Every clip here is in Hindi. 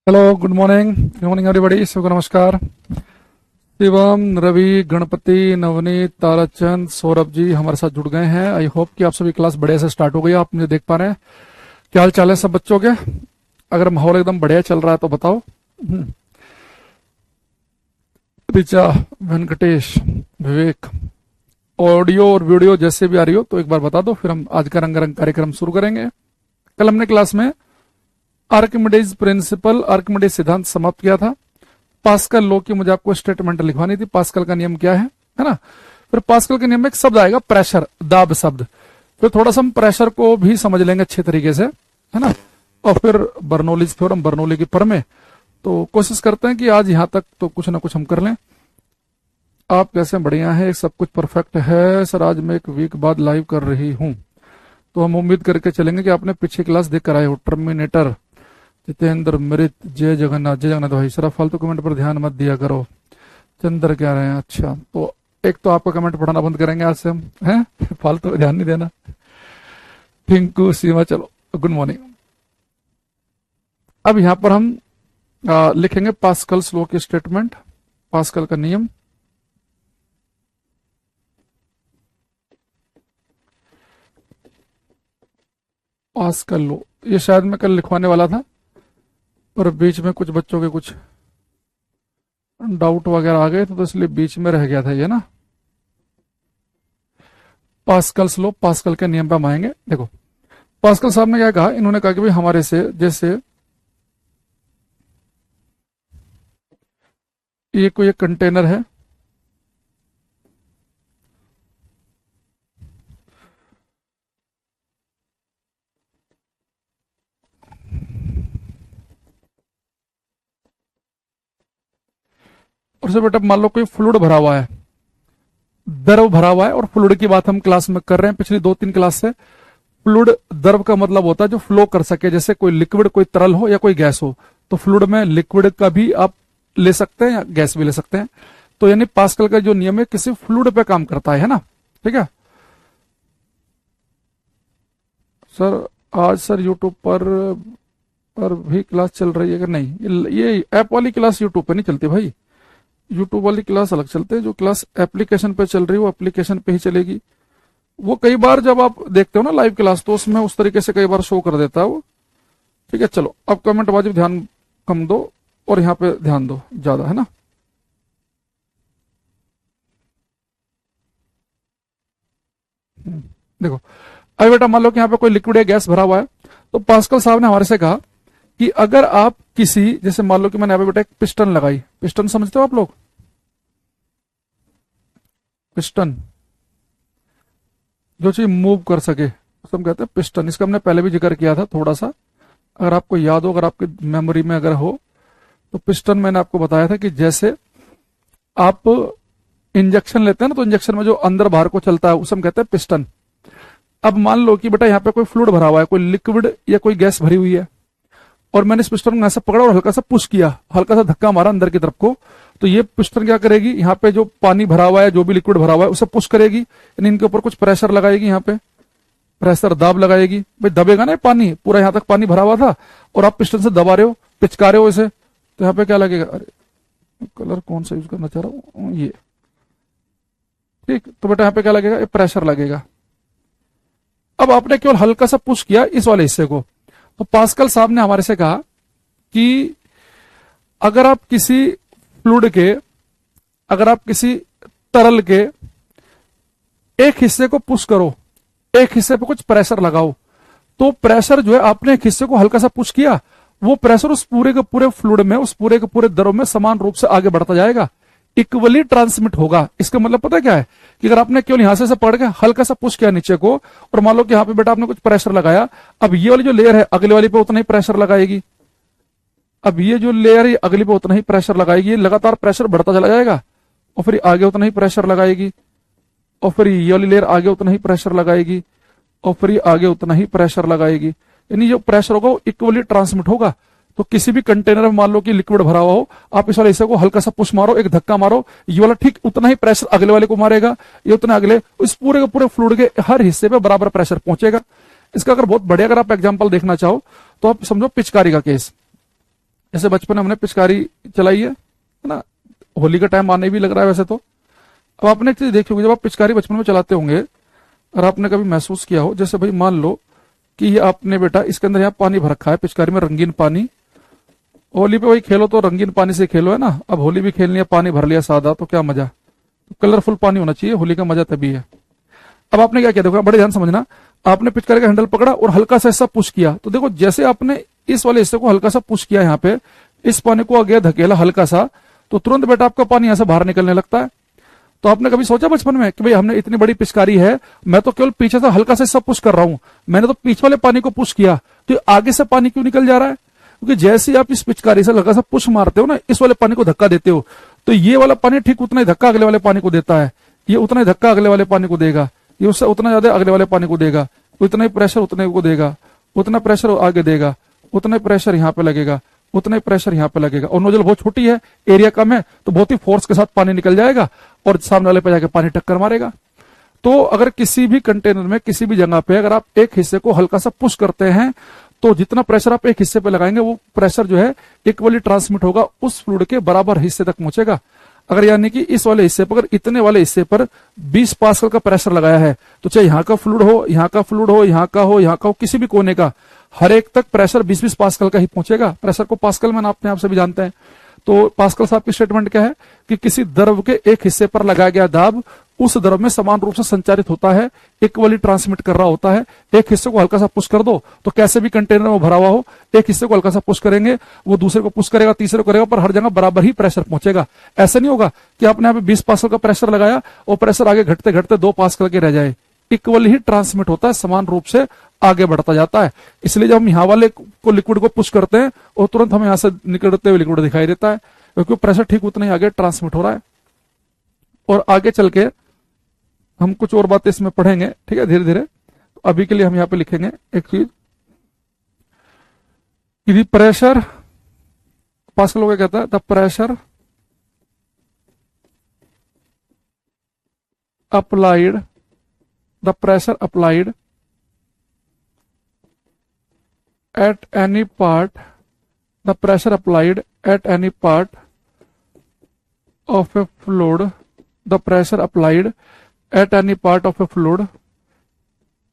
Hello, good morning everybody. सबको नमस्कार। शिवम, रवि, गणपति, नवनीत, ताराचंद, सौरभ जी हमारे साथ जुड़ गए हैं। आई होप कि आप सभी क्लास बढ़िया से स्टार्ट हो गई। आप मुझे देख पा रहे हैं। क्या हाल चाल है सब बच्चों के? अगर माहौल एकदम बढ़िया चल रहा है तो बताओ। ऋचा, वेंकटेश, विवेक, ऑडियो और वीडियो जैसे भी आ रही हो तो एक बार बता दो, फिर हम आज का रंगारंग कार्यक्रम शुरू करेंगे। कल हमने क्लास में आर्किमिडीज प्रिंसिपल, आर्किमिडीज सिद्धांत समाप्त किया था। पास्कल लॉ की मुझे आपको स्टेटमेंट लिखवानी थी। पास्कल का नियम क्या है ना। फिर पास्कल के नियम में एक शब्द आएगा प्रेशर, दाब शब्द। फिर थोड़ा सा हम प्रेशर को भी समझ लेंगे अच्छे तरीके से, है ना। और फिर बर्नौलीज थ्योरम, बर्नौली की प्रमेय। तो कोशिश करते हैं कि आज यहां तक तो कुछ ना कुछ हम कर लें। आप कैसे? बढ़िया है, सब कुछ परफेक्ट है सर। आज मैं एक वीक बाद लाइव कर रही हूं, तो हम उम्मीद करके चलेंगे कि आपने पिछली क्लास देख कर आए हो। टर्मिनेटर, जितेंद्र, मृत, जय जगन्नाथ, जय जगन्नाथ भाई। सर फालतू कमेंट पर ध्यान मत दिया करो। चंद्र क्या रहे हैं? अच्छा, तो एक तो आपका कमेंट पढ़ना बंद करेंगे आज से हम, हैं? फालतू ध्यान नहीं देना। टिंकू, सीमा, चलो गुड मॉर्निंग। अब यहां पर हम लिखेंगे पास्कल्स लॉ की स्टेटमेंट, पास्कल का नियम। पास्कल लॉ, ये शायद मैं कल लिखवाने वाला था, पर बीच में कुछ बच्चों के कुछ डाउट वगैरह आ गए तो इसलिए बीच में रह गया था ये ना। पास्कल्स लॉ, पास्कल के नियम पे हम आएंगे। देखो पास्कल साहब ने क्या कहा, इन्होंने कहा कि भाई हमारे से जैसे ये कोई एक कंटेनर है, और से बेटा मान लो कोई फ्लूइड भरा हुआ है, द्रव भरा हुआ है। और फ्लूइड की बात हम क्लास में कर रहे हैं पिछली 2-3 क्लास से। फ्लूइड, द्रव का मतलब होता है जो फ्लो कर सके, जैसे कोई लिक्विड, कोई तरल हो या कोई गैस हो। तो फ्लूइड में लिक्विड का भी आप ले सकते हैं या गैस भी ले सकते हैं। तो यानी पास्कल का जो नियम है किसी फ्लूइड पे काम करता है ना। ठीक है सर। आज सर यूट्यूब पर भी क्लास चल रही है कि नहीं? ये ऐप वाली क्लास यूट्यूब पे नहीं चलती भाई। यूट्यूब वाली क्लास अलग चलते हैं। जो क्लास एप्लीकेशन पे चल रही है वो एप्लीकेशन पे ही चलेगी। वो कई बार जब आप देखते हो ना लाइव क्लास, तो उसमें उस तरीके से कई बार शो कर देता है वो। ठीक है, चलो अब कमेंट बाजी ध्यान कम दो और यहाँ पे ध्यान दो ज्यादा, है ना। देखो अभी बेटा मान लो कि यहाँ पे कोई लिक्विड या गैस भरा हुआ है, तो पास्कल साहब ने हमारे से कहा कि अगर आप किसी, जैसे मान लो कि मैंने यहाँ पे बेटा एक पिस्टन लगाई। पिस्टन समझते हो आप लोग? पिस्टन जो चीज मूव कर सके उसको हम कहते हैं पिस्टन। इसका हमने पहले भी जिक्र किया था थोड़ा सा, अगर आपको याद हो, अगर आपकी मेमोरी में अगर हो तो। पिस्टन मैंने आपको बताया था कि जैसे आप इंजेक्शन लेते हैं ना, तो इंजेक्शन में जो अंदर बाहर को चलता है उसे हम कहते हैं पिस्टन। अब मान लो कि बेटा यहाँ पे कोई फ्लूइड भरा हुआ है, कोई लिक्विड या कोई गैस भरी हुई है, और मैंने इस पिस्टन को ऐसा पकड़ा और हल्का सा पुश किया, हल्का सा धक्का मारा अंदर की तरफ को। तो ये पिस्टन क्या करेगी, यहाँ पे जो पानी भरा हुआ है, जो भी लिक्विड भरा हुआ है, उसे पुश करेगी, यानी इनके ऊपर कुछ प्रेशर लगाएगी। यहाँ पे प्रेशर, दाब लगाएगी। भाई दबेगा ना पानी, पूरा यहाँ तक पानी भरा हुआ था और आप पिस्टन से दबा रहे हो, पिचका रहे हो इसे, तो यहाँ पे क्या लगेगा? अरे कलर कौन सा यूज करना चाह रहा हूँ, ये ठीक। तो बेटा यहाँ पे क्या लगेगा? ये प्रेशर लगेगा। अब आपने केवल हल्का सा पुश किया इस वाले हिस्से को, तो पास्कल साहब ने हमारे से कहा कि अगर आप किसी फ्लूइड के, अगर आप किसी तरल के एक हिस्से को पुश करो, एक हिस्से पे कुछ प्रेशर लगाओ, तो प्रेशर जो है, आपने एक हिस्से को हल्का सा पुश किया, वो प्रेशर उस पूरे के पूरे फ्लूइड में, उस पूरे के पूरे द्रव में समान रूप से आगे बढ़ता जाएगा, इक्वली ट्रांसमिट होगा। इसका मतलब पता क्या है कि अगर आपने केवल यहां से पकड़ के हल्का सा पुश किया नीचे को, और मान लो कि यहां पे बेटा आपने कुछ प्रेशर लगाया, अब ये वाली जो लेयर है अगले वाली पे उतना ही प्रेशर लगाएगी। अब ये जो लेयर है अगली पे उतना ही प्रेशर लगाएगी, लगातार प्रेशर बढ़ता चला जाएगा, और फिर आगे उतना ही प्रेशर लगाएगी, और फिर ये वाली लेयर आगे उतना ही प्रेशर लगाएगी, और फिर ये आगे उतना ही प्रेशर लगाएगी। यानी जो प्रेशर होगा वो इक्वली ट्रांसमिट होगा। तो किसी भी कंटेनर में मान लो कि लिक्विड भरा हुआ हो, आप इस वाले हिस्से को हल्का सा पुश मारो, एक धक्का मारो, ये वाला ठीक उतना ही प्रेशर अगले वाले को मारेगा, ये उतना अगले, इस पूरे के पूरे फ्लूइड के हर हिस्से पे बराबर प्रेशर पहुंचेगा। इसका अगर बहुत बढ़िया अगर आप एग्जांपल देखना चाहो तो आप समझो पिचकारी का केस। जैसे बचपन में हमने पिचकारी चलाई है ना, होली का टाइम आने भी लग रहा है वैसे तो। अब आपने एक चीज देखी होगी, जब आप पिचकारी बचपन में चलाते होंगे और आपने कभी महसूस किया हो, जैसे भाई मान लो कि ये आपने बेटा इसके अंदर यहाँ पानी भर रखा है, पिचकारी में रंगीन पानी। होली पे भाई खेलो तो रंगीन पानी से खेलो है ना, अब होली भी खेलनी है, पानी भर लिया सादा तो क्या मजा। तो कलरफुल पानी होना चाहिए, होली का मजा तभी है। अब आपने क्या किया, देखो बड़े ध्यान समझना, आपने पिचकारी का हैंडल पकड़ा और हल्का सा ऐसा पुश किया, तो देखो जैसे आपने इस वाले हिस्से को हल्का सा पुश किया यहाँ पे, इस पानी को आगे धकेला हल्का सा, तो तुरंत बेटा आपका पानी यहां से बाहर निकलने लगता है। तो आपने कभी सोचा बचपन में कि भाई हमने इतनी बड़ी पिचकारी है, मैं तो केवल पीछे से हल्का से सब पुश कर रहा हूं, मैंने तो पीछे वाले पानी को पुश किया, तो ये आगे से पानी क्यों निकल जा रहा है? क्योंकि जैसे ही आप इस पिचकारी से हल्का सा पुश मारते हो ना, इस वाले पानी को धक्का देते हो, तो ये वाला पानी ठीक उतना ही धक्का अगले वाले पानी को देता है, ये उतना ही धक्का अगले वाले पानी को देगा, ये उससे उतना ज्यादा अगले वाले पानी को देगा, उतना ही प्रेशर उतने को देगा, उतना प्रेशर आगे देगा, उतना ही प्रेशर यहाँ पे लगेगा, उतना ही प्रेशर यहाँ पे लगेगा। और नोजल बहुत छोटी है, एरिया कम है, तो बहुत ही फोर्स के साथ पानी निकल जाएगा और सामने वाले पे जाके पानी टक्कर मारेगा। तो अगर किसी भी कंटेनर में किसी भी जगह पे अगर आप एक हिस्से को हल्का सा पुश करते हैं, तो जितना प्रेशर आप एक हिस्से पे लगाएंगे वो प्रेशर जो है इक्वली ट्रांसमिट होगा, उस फ्लूइड के बराबर हिस्से तक पहुंचेगा। अगर यानी कि इस वाले हिस्से पर, अगर इतने वाले हिस्से पर 20 पास्कल का प्रेशर लगाया है, तो चाहे यहाँ का फ्लूइड हो, यहाँ का फ्लूइड हो, यहाँ का हो, यहाँ का हो, किसी भी कोने का, हर एक तक प्रेशर 20-20 पास्कल का ही पहुंचेगा। प्रेशर को पास्कल में नापते हैं, आप सभी जानते हैं। तो पास्कल साहब की स्टेटमेंट क्या है कि किसी द्रव के एक हिस्से पर लगाया गया दाब उस द्रव में समान रूप से संचारित होता है, इक्वली ट्रांसमिट कर रहा होता है। एक हिस्से को हल्का सा पुश कर दो तो कैसे भी कंटेनर में भरा हुआ हो, एक हिस्से को हल्का सा पुश करेंगे, वो दूसरे को पुश करेगा, तीसरे को करेगा, पर हर जगह बराबर ही प्रेशर पहुंचेगा। ऐसा नहीं होगा कि आपने यहाँ पे 20 पास्कल का प्रेशर लगाया और प्रेशर आगे घटते घटते 2 पास्कल के रह जाए। इक्वली ही ट्रांसमिट होता है, समान रूप से आगे बढ़ता जाता है। इसलिए जब हम यहाँ वाले को लिक्विड को पुश करते हैं और तुरंत हमें यहाँ से निकलते हुए लिक्विड दिखाई देता है, क्योंकि प्रेशर ठीक उतना ही आगे ट्रांसमिट हो रहा है। और आगे चल के हम कुछ और बातें इसमें पढ़ेंगे, ठीक है, धीरे धीरे। अभी के लिए हम यहाँ पे लिखेंगे एक चीज, यदि प्रेशर पास्कल को क्या कहता है, the pressure applied, the pressure applied at any part, the pressure applied at any part of a fluid, the pressure applied at any part of a fluid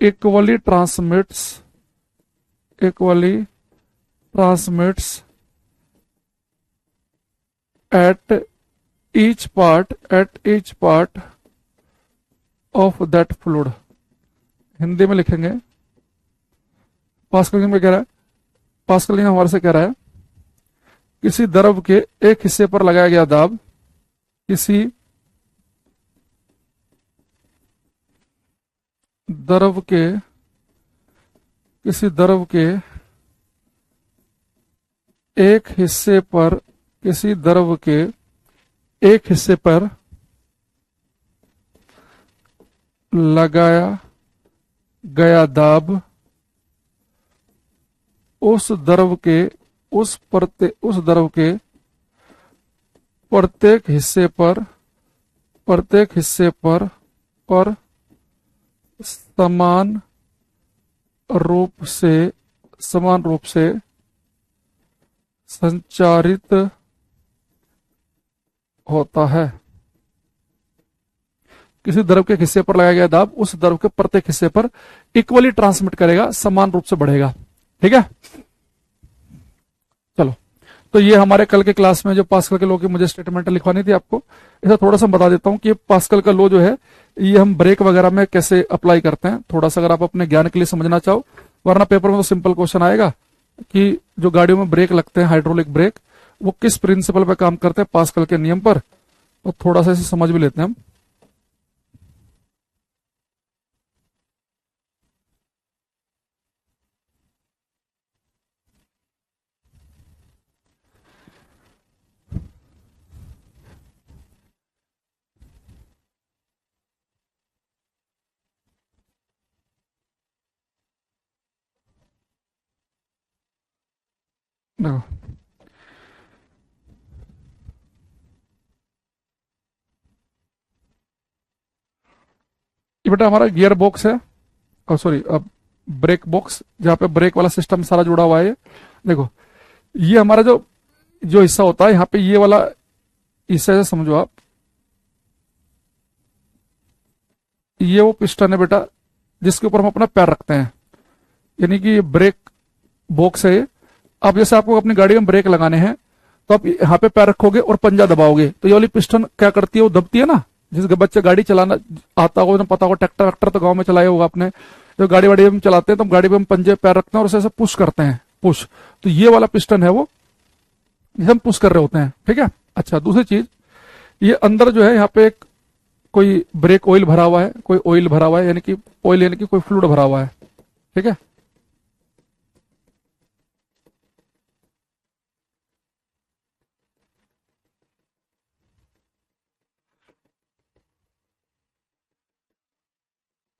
equally transmits at each part of that fluid। Hindi में लिखेंगे, पास्कल में कह रहा है, पास्कल हमारे से कह रहा है किसी द्रव के एक हिस्से पर लगाया गया दाब किसी द्रव के एक हिस्से पर, किसी द्रव के एक हिस्से पर लगाया गया दाब उस द्रव के प्रत्येक हिस्से पर समान रूप से संचारित होता है। किसी द्रव के हिस्से पर लगाया गया दाब उस द्रव के प्रत्येक हिस्से पर इक्वली ट्रांसमिट करेगा, समान रूप से बढ़ेगा। ठीक है, चलो। तो ये हमारे कल के क्लास में जो पास्कल के लॉ की मुझे स्टेटमेंट लिखवानी थी आपको, ऐसा थोड़ा सा बता देता हूं कि पास्कल का लॉ जो है ये हम ब्रेक वगैरह में कैसे अप्लाई करते हैं, थोड़ा सा अगर आप अपने ज्ञान के लिए समझना चाहो, वरना पेपर में तो सिंपल क्वेश्चन आएगा कि जो गाड़ियों में ब्रेक लगते हैं, हाइड्रोलिक ब्रेक, वो किस प्रिंसिपल पे काम करते हैं, पास्कल के नियम पर। तो थोड़ा सा इसे समझ भी लेते हैं हम। देखो, ये बेटा हमारा गियर बॉक्स है, और सॉरी अब ब्रेक बॉक्स, जहां पे ब्रेक वाला सिस्टम सारा जुड़ा हुआ है। देखो ये हमारा जो जो हिस्सा होता है यहाँ पे, ये वाला हिस्सा से समझो आप, ये वो पिस्टन है बेटा जिसके ऊपर हम अपना पैर रखते हैं, यानी कि ये ब्रेक बॉक्स है। अब जैसे आपको अपनी गाड़ी में ब्रेक लगाने हैं तो आप यहाँ पे पैर रखोगे और पंजा दबाओगे, तो ये वाली पिस्टन क्या करती है, वो दबती है ना। जिस बच्चे गाड़ी चलाना आता होगा, उन्हें पता होगा, ट्रैक्टर वैक्टर तो गांव में चलाया होगा आपने, जो गाड़ी वाड़ी हम चलाते हैं तो हम गाड़ी पे हम पंजे पैर रखते हैं और उसे ऐसे पुश करते हैं, पुश। तो ये वाला पिस्टन है वो, जिसे हम पुश कर रहे होते हैं, ठीक है। अच्छा, दूसरी चीज, ये अंदर जो है यहाँ पे एक कोई ब्रेक ऑयल भरा हुआ है, कोई ऑयल भरा हुआ है, यानी कि ऑयल यानी कि कोई फ्लूइड भरा हुआ है, ठीक है।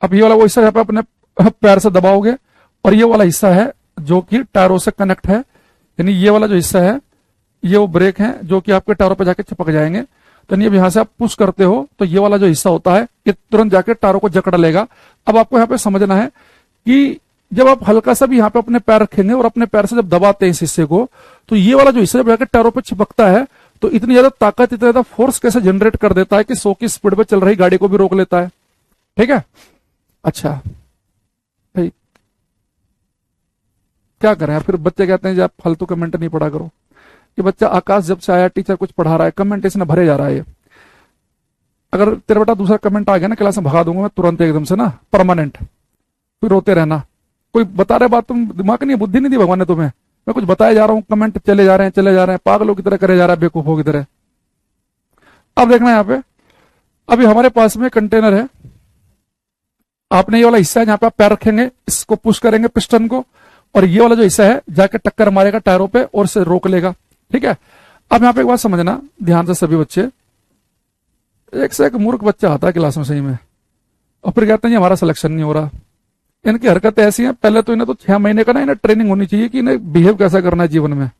अब ये वाला वो हिस्सा यहाँ पे अपने पैर से दबाओगे, और ये वाला हिस्सा है जो कि टायरों से कनेक्ट है, यानी ये वाला जो हिस्सा है ये वो ब्रेक है जो कि आपके टायरों पे जाके चिपक जाएंगे। तो ये यहाँ से आप पुश करते हो तो ये वाला जो हिस्सा होता है ये तुरंत जाके टायरों को जकड़ लेगा। अब आपको यहाँ पे समझना है कि जब आप हल्का सा भी यहाँ पे अपने पैर रखेंगे और अपने पैर से जब दबाते हैं इस हिस्से को, तो ये वाला जो हिस्सा जब जाके टायरों पे चिपकता है तो इतनी ज्यादा ताकत, इतना ज्यादा फोर्स कैसे जनरेट कर देता है कि 100 की स्पीड पे चल रही गाड़ी को भी रोक लेता है, ठीक है। अच्छा भाई, क्या करें फिर, बच्चे कहते हैं जी आप फालतू कमेंट नहीं पढ़ा करो। कि बच्चा आकाश जब से आया टीचर कुछ पढ़ा रहा है, कमेंट इसने भरे जा रहा है। अगर तेरा बेटा दूसरा कमेंट आ गया ना क्लास में, भगा दूंगा मैं तुरंत एकदम से ना, परमानेंट। फिर रोते रहना, कोई बता रहे बात, तुम दिमाग नहीं, बुद्धि नहीं दी भगवान ने तुम्हें, मैं कुछ बताया जा रहा हूं, कमेंट चले जा रहे हैं, चले जा रहे हैं, पागलों की तरह करे जा रहा है, बेवकूफों की तरह। अब देखना यहाँ पे, अभी हमारे पास में कंटेनर है, आपने ये वाला हिस्सा है जहां पे आप पैर रखेंगे, इसको पुश करेंगे पिस्टन को, और ये वाला जो हिस्सा है जाके टक्कर मारेगा टायरों पे और इसे रोक लेगा, ठीक है। अब यहाँ पे एक बात समझना ध्यान से सभी बच्चे, एक से एक मूर्ख बच्चा आता है क्लास में सही में, और फिर कहते हैं ये हमारा सिलेक्शन नहीं हो रहा। इनकी हरकतें ऐसी हैं, पहले तो इन्हें तो 6 महीने का ना इन्हें ट्रेनिंग होनी चाहिए कि इन्हें बिहेव कैसा करना है जीवन में।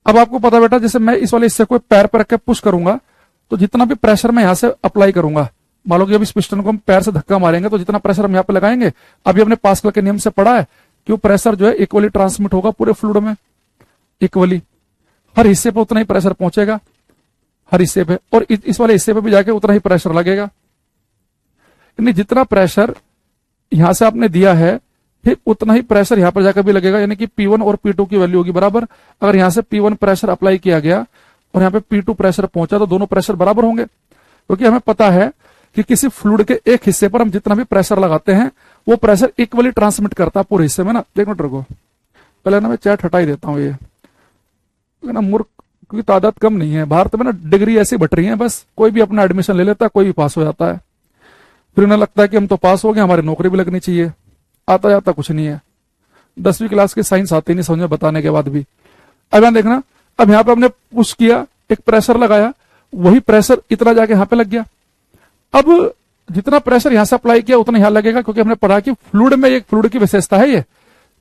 अब आपको पता बेटा, जैसे मैं इस वाले हिस्से को पैर पर रख के पुश करूंगा तो जितना भी प्रेशर मैं यहां से अप्लाई करूंगा, मान लो कि अब इस पिस्टन को हम पैर से धक्का मारेंगे तो जितना प्रेशर हम यहाँ पे लगाएंगे, अभी हमने पास्कल के नियम से पढ़ा है कि वो प्रेशर जो है इक्वली ट्रांसमिट होगा पूरे फ्लूइड में, इक्वली हर हिस्से पे उतना ही प्रेशर पहुंचेगा, हर हिस्से पे, और इस वाले हिस्से पे भी जाके उतना ही प्रेशर लगेगा। यानी जितना प्रेशर यहां से आपने दिया है फिर उतना ही प्रेशर यहां पर जाकर भी लगेगा, यानी कि P1 और P2 की वैल्यू होगी बराबर। अगर यहां से P1 प्रेशर अप्लाई किया गया और यहाँ पे P2 प्रेशर पहुंचा तो दोनों प्रेशर बराबर होंगे, क्योंकि हमें पता है कि किसी फ्लूइड के एक हिस्से पर हम जितना भी प्रेशर लगाते हैं वो प्रेशर इक्वली ट्रांसमिट करता है पूरे हिस्से में ना। एक मिनट रुको, पहले ना मैं चैट हटा ही देता हूँ, ये ना मूर्ख की तादाद कम नहीं है भारत में ना, डिग्री ऐसी बट रही है, बस कोई भी अपना एडमिशन ले लेता है, कोई भी पास हो जाता है, फिर उन्हें लगता है कि हम तो पास हो गए, हमारी नौकरी भी लगनी चाहिए। आता जाता कुछ नहीं है, 10वीं क्लास की साइंस आती नहीं समझ में बताने के बाद भी। अब यहाँ देखना, अब यहाँ पे हमने पुश किया, एक प्रेशर लगाया, वही प्रेशर इतना जाके यहाँ पे लग गया। अब जितना प्रेशर यहां से अप्लाई किया उतना यहां लगेगा, क्योंकि हमने पढ़ा कि फ्लूइड में, एक फ्लूइड की विशेषता है ये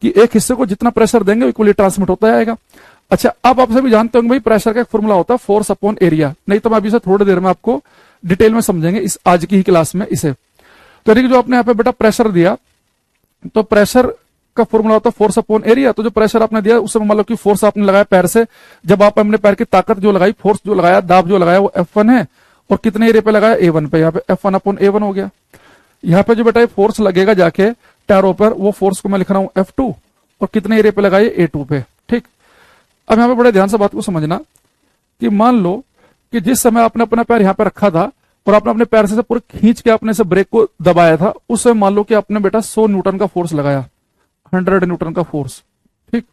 कि एक हिस्से को जितना प्रेशर देंगे इक्वली ट्रांसमिट होता जाएगा। अच्छा, अब आप सभी जानते होंगे भाई प्रेशर का एक फॉर्मूला होता है फोर्स अपॉन एरिया, नहीं तो मैं अभी से थोड़ी देर में आपको डिटेल में समझेंगे इस आज की ही क्लास में इसे। तो जो आपने यहाँ पे बेटा प्रेशर दिया, तो प्रेशर का फॉर्मूला होता है फोर्स अपॉन एरिया। तो जो प्रेशर आपने दिया उसमें मान लो कि फोर्स आपने लगाया पैर से, जब आप अपने पैर की ताकत जो लगाई, फोर्स जो लगाया, दाब जो लगाया वो F1 है, और कितने एरिया पे लगाया, A1 पे, यहाँ पे F1 अपॉन A1 हो गया। यहाँ पे जो बेटा फोर्स लगेगा जाके टायरों पर, वो फोर्स को मैं लिख रहा हूं F2, और कितने एरिया पे लगाए, A2 पे, ठीक। अब यहाँ पे बड़े ध्यान से बात को समझना कि मान लो कि जिस समय आपने अपना पैर यहाँ पे रखा था और आपने अपने पैर से पूरे खींच के अपने से ब्रेक को दबाया था, उस समय मान लो कि आपने बेटा 100 न्यूटन का फोर्स लगाया, 100 न्यूटन का फोर्स, ठीक।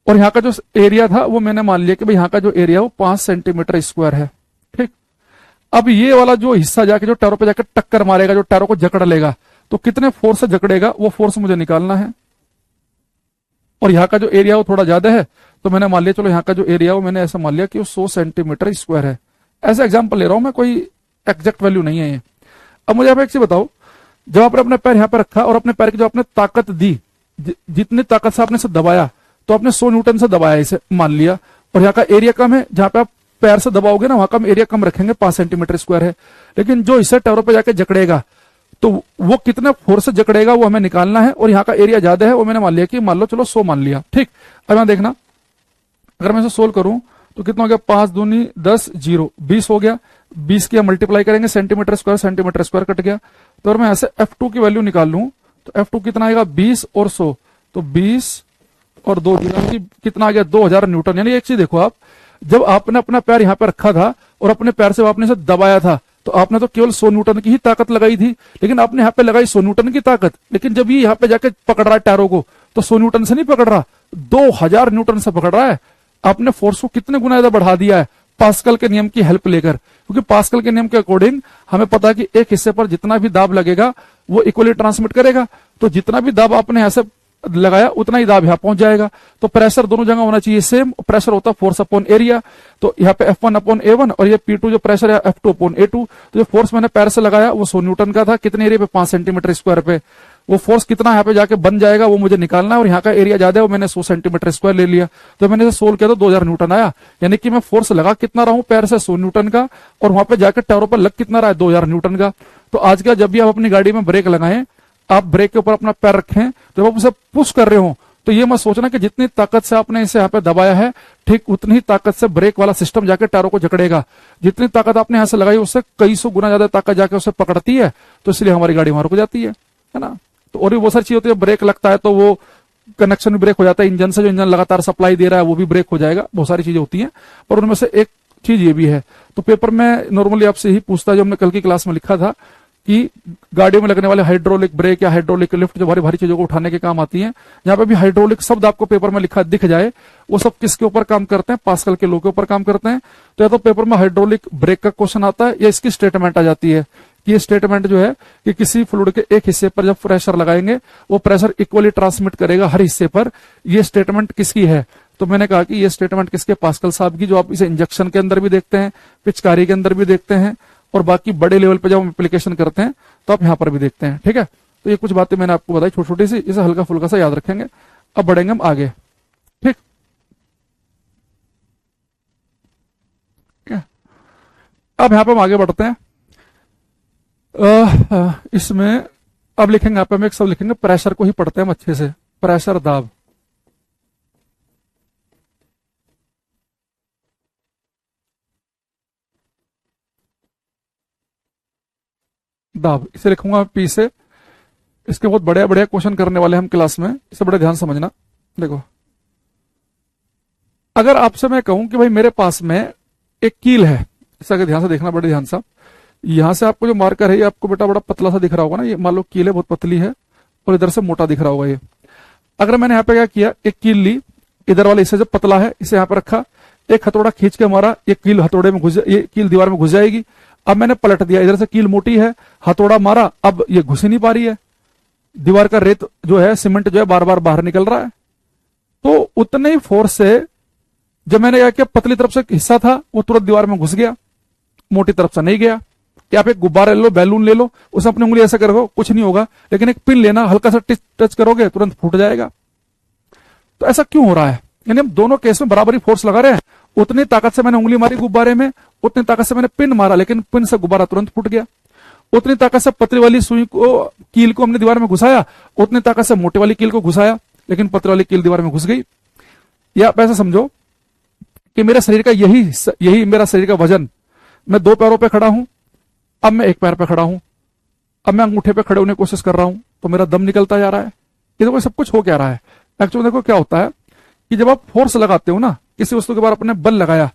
और यहाँ का जो एरिया था वो मैंने मान लिया कि भाई यहाँ का जो एरिया वो 5 सेंटीमीटर स्क्वायर है, ठीक। अब ये वाला जो हिस्सा जाके जो टायरों पे जाकर टक्कर मारेगा, जो टायरों को जकड़ लेगा, तो कितने फोर्स से जकड़ेगा वो फोर्स मुझे निकालना है। और यहाँ का जो एरिया वो थोड़ा ज्यादा है, तो मैंने मान लिया, चलो यहाँ का जो एरिया वो मैंने ऐसा मान लिया कि वो 100 सेंटीमीटर स्क्वायर है। ऐसा एग्जाम्पल ले रहा हूं मैं, कोई एग्जैक्ट वैल्यू नहीं है ये। अब मुझे आप एक चीज बताओ, जब आपने अपने पैर यहाँ पे रखा और अपने पैर की जो आपने ताकत दी, जितनी ताकत से आपने इसे दबाया, तो आपने 100 न्यूटन से दबाया इसे मान लिया, और यहाँ का एरिया कम है, जहां पे आप पैर से दबाओगे ना वहां का हम एरिया कम रखेंगे, 5 सेंटीमीटर स्क्वायर है। लेकिन जो इसे टायरों पे जाके जकड़ेगा तो वो कितना फोर्स से जकड़ेगा वो हमें निकालना है, और यहाँ का एरिया ज्यादा है, वो मैंने मान लिया कि मान लो चलो 100 मान लिया, ठीक। अब यहाँ देखना, अगर मैं इसे सोल्व करूं तो कितना हो गया, 5 दूनी 10, 0, 20 हो गया। 20 की मल्टीप्लाई करेंगे सेंटीमीटर स्क्वायर कट गया। तो अगर मैं ऐसे F2 की वैल्यू निकाल लूं तो F2 कितना आएगा, 20 और 100, तो 20 और 2, कितना आ गया, 2000 न्यूटन। यानी एक चीज देखो आप, जब आपने अपना पैर यहाँ पे रखा था और अपने पैर से आपने इसे दबाया था तो आपने तो केवल 100 न्यूटन की ही ताकत लगाई थी, लेकिन आपने यहाँ पे लगाई 100 न्यूटन की ताकत। लेकिन जब ये यहाँ पे जाके पकड़ रहा है टायरों को तो 100 न्यूटन से नहीं पकड़ रहा, 2000 न्यूटन से पकड़ रहा है। आपने फोर्स को कितने गुना ज्यादा बढ़ा दिया है पास्कल के नियम की हेल्प लेकर, क्योंकि पास्कल के नियम के अकॉर्डिंग हमें पता है कि एक हिस्से पर जितना भी दाब लगेगा वो इक्वली ट्रांसमिट करेगा। तो जितना भी दाब आपने ऐसे लगाया उतना ही दाब यहां पहुंच जाएगा। तो प्रेशर दोनों जगह होना चाहिए सेम। प्रेशर होता है फोर्स अपॉन एरिया, तो यहाँ पे F1 अपॉन A1 और ये P2 जो प्रेशर है F2 अपॉन A2। तो जो फोर्स मैंने पैर से लगाया वो 100 न्यूटन का था, कितने एरिया पे, 5 सेंटीमीटर स्क्वायर पे। वो फोर्स कितना यहाँ पे जाके बन जाएगा वो मुझे निकालना है, और यहाँ का एरिया ज्यादा है वो मैंने 100 सेंटीमीटर स्क्वायर ले लिया। तो मैंने इसे सोल्व किया तो 2000 न्यूटन आया। यानी कि मैं फोर्स लगा कितना रहा हूं पैर से, 100 न्यूटन का, और वहां पे जाकर टायरों पर लग कितना रहा है, 2000 न्यूटन का। तो आज का जब भी आप अपनी गाड़ी में ब्रेक लगाएं, आप ब्रेक के ऊपर अपना पैर रखें, जब आप उसे पुश कर रहे हो तो ये मत सोचना कि जितनी ताकत से आपने इसे यहाँ पे दबाया है ठीक उतनी ही ताकत से ब्रेक वाला सिस्टम जाके टायरों को जकड़ेगा। जितनी ताकत आपने यहां से लगाई उससे कई सौ गुना ज्यादा ताकत जाके उसे पकड़ती है, तो इसलिए हमारी गाड़ी वहां रुक जाती है ना। तो और भी बहुत सारी चीज होती है, ब्रेक लगता है तो वो कनेक्शन भी ब्रेक हो जाता है इंजन से, जो इंजन लगातार सप्लाई दे रहा है वो भी ब्रेक हो जाएगा। बहुत सारी चीजें होती हैं, पर उनमें से एक चीज ये भी है। तो पेपर में नॉर्मली आपसे ही पूछता है, जो हमने कल की क्लास में लिखा था कि गाड़ियों में लगने वाले हाइड्रोलिक ब्रेक या हाइड्रोलिक लिफ्ट जो भारी भारी चीजों को उठाने के काम आती हैं, यहाँ पे भी हाइड्रोलिक शब्द आपको पेपर में लिखा दिख जाए, वो सब किसके ऊपर काम करते हैं, पास्कल के लॉ के ऊपर काम करते हैं। तो या तो पेपर में हाइड्रोलिक ब्रेक का क्वेश्चन आता है या इसकी स्टेटमेंट आ जाती है कि ये स्टेटमेंट जो है कि किसी फ्लूइड के एक हिस्से पर जब प्रेशर लगाएंगे वो प्रेशर इक्वली ट्रांसमिट करेगा हर हिस्से पर। ये स्टेटमेंट किसकी है, तो मैंने कहा कि ये स्टेटमेंट किसके, पास्कल साहब की, जो आप इसे इंजेक्शन के अंदर भी देखते हैं, पिचकारी के अंदर भी देखते हैं, और बाकी बड़े लेवल पे जब हम एप्लीकेशन करते हैं तो आप यहां पर भी देखते हैं। ठीक है, तो ये कुछ बातें मैंने आपको बताई छोटी छोटी सी, इसे हल्का फुल्का सा याद रखेंगे। अब बढ़ेंगे हम आगे। ठीक है, अब यहां पर हम आगे बढ़ते हैं। इसमें अब लिखेंगे, यहाँ पे हम एक शब्द लिखेंगे, प्रेशर को ही पढ़ते हैं हम अच्छे से, प्रेशर दाब। दाब इसे लिखूंगा पी से। इसके बहुत बड़े बड़े क्वेश्चन करने वाले हम क्लास में, इसे बड़े ध्यान समझना। देखो, अगर आपसे मैं कहूं कि भाई मेरे पास में एक कील है, इसे अगर ध्यान से देखना, बड़े ध्यान से। यहां से आपको जो मार्कर है ये आपको बेटा बड़ा पतला सा दिख रहा होगा ना, ये मान लो कील है बहुत पतली है, और इधर से मोटा दिख रहा होगा ये। अगर मैंने यहाँ पे क्या किया, एक कील ली, इधर वाले हिस्से जो पतला है इसे यहाँ पे रखा, एक हथौड़ा खींच के मारा, ये कील हथौड़े में घुस, ये कील दीवार में घुस जाएगी। अब मैंने पलट दिया, इधर से कील मोटी है, हथौड़ा मारा, अब ये घुस ही नहीं पा रही है, दीवार का रेत जो है, सीमेंट जो है बार बार बाहर निकल रहा है। तो उतने ही फोर्स से जब मैंने क्या किया, पतली तरफ से हिस्सा था वो तुरंत दीवार में घुस गया, मोटी तरफ से नहीं गया। या आप एक गुब्बारा ले लो, बैलून ले लो, उसमें अपनी उंगली ऐसा करोगे कुछ नहीं होगा, लेकिन एक पिन लेना, हल्का सा टच करोगे तुरंत फूट जाएगा। तो ऐसा क्यों हो रहा है, यानी हम दोनों केस में बराबरी फोर्स लगा रहे हैं। उतनी ताकत से मैंने उंगली मारी गुब्बारे में, उतनी ताकत से मैंने पिन मारा, लेकिन पिन से गुब्बारा तुरंत फूट गया। उतनी ताकत से पतली वाली सुई को, कील को हमने दीवार में घुसाया, उतनी ताकत से मोटे वाली कील को घुसाया, लेकिन पतली वाली कील दीवार में घुस गई। या आप ऐसा समझो कि मेरे शरीर का यही मेरा शरीर का वजन, मैं 2 पैरों पर खड़ा हूं, अब मैं 1 पैर पे खड़ा हूं, अब मैं अंगूठे पे खड़े होने की कोशिश कर रहा हूं, तो मेरा दम निकलता जा रहा है। ये देखो सब कुछ हो क्या रहा है। एक्चुअली देखो क्या होता है कि जब आप फोर्स लगाते हो ना, किसी वस्तु के बाद अपने बल लगाया,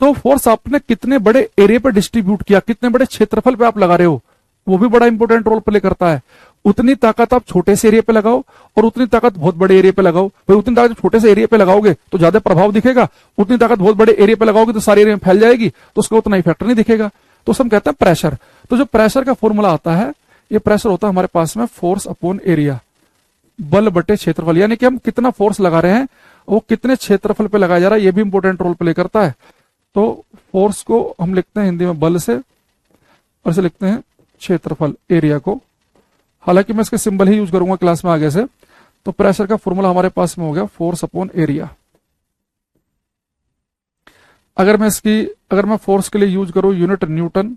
तो फोर्स आपने कितने बड़े एरिया पे डिस्ट्रीब्यूट किया, कितने बड़े क्षेत्रफल पे आप लगा रहे हो, वो भी बड़ा इंपॉर्टेंट रोल प्ले करता है। उतनी ताकत आप छोटे से एरिया पे लगाओ और उतनी ताकत बहुत बड़े एरिया पे लगाओ। भाई उतनी ताकत छोटे से एरिया पे लगाओगे तो ज्यादा प्रभाव दिखेगा, उतनी ताकत बहुत बड़े एरिया पे लगाओगे तो सारे एरिया में फैल जाएगी, तो उसका उतना इफेक्ट नहीं दिखेगा। तो हम कहते हैं प्रेशर। तो जो प्रेशर का फॉर्मूला आता है, ये प्रेशर होता है हमारे पास में फोर्स अपॉन एरिया, बल बटे क्षेत्रफल। यानी कि हम कितना फोर्स लगा रहे हैं वो कितने क्षेत्रफल पे लगाया जा रहा है, ये भी इंपॉर्टेंट रोल प्ले करता है। तो फोर्स को हम लिखते हैं हिंदी में बल से, और इसे लिखते हैं क्षेत्रफल, एरिया को। हालांकि मैं इसके सिंबल ही यूज करूंगा क्लास में आगे से। तो प्रेशर का फॉर्मूला हमारे पास में हो गया फोर्स अपॉन एरिया। अगर मैं फोर्स के लिए यूज करूं यूनिट न्यूटन,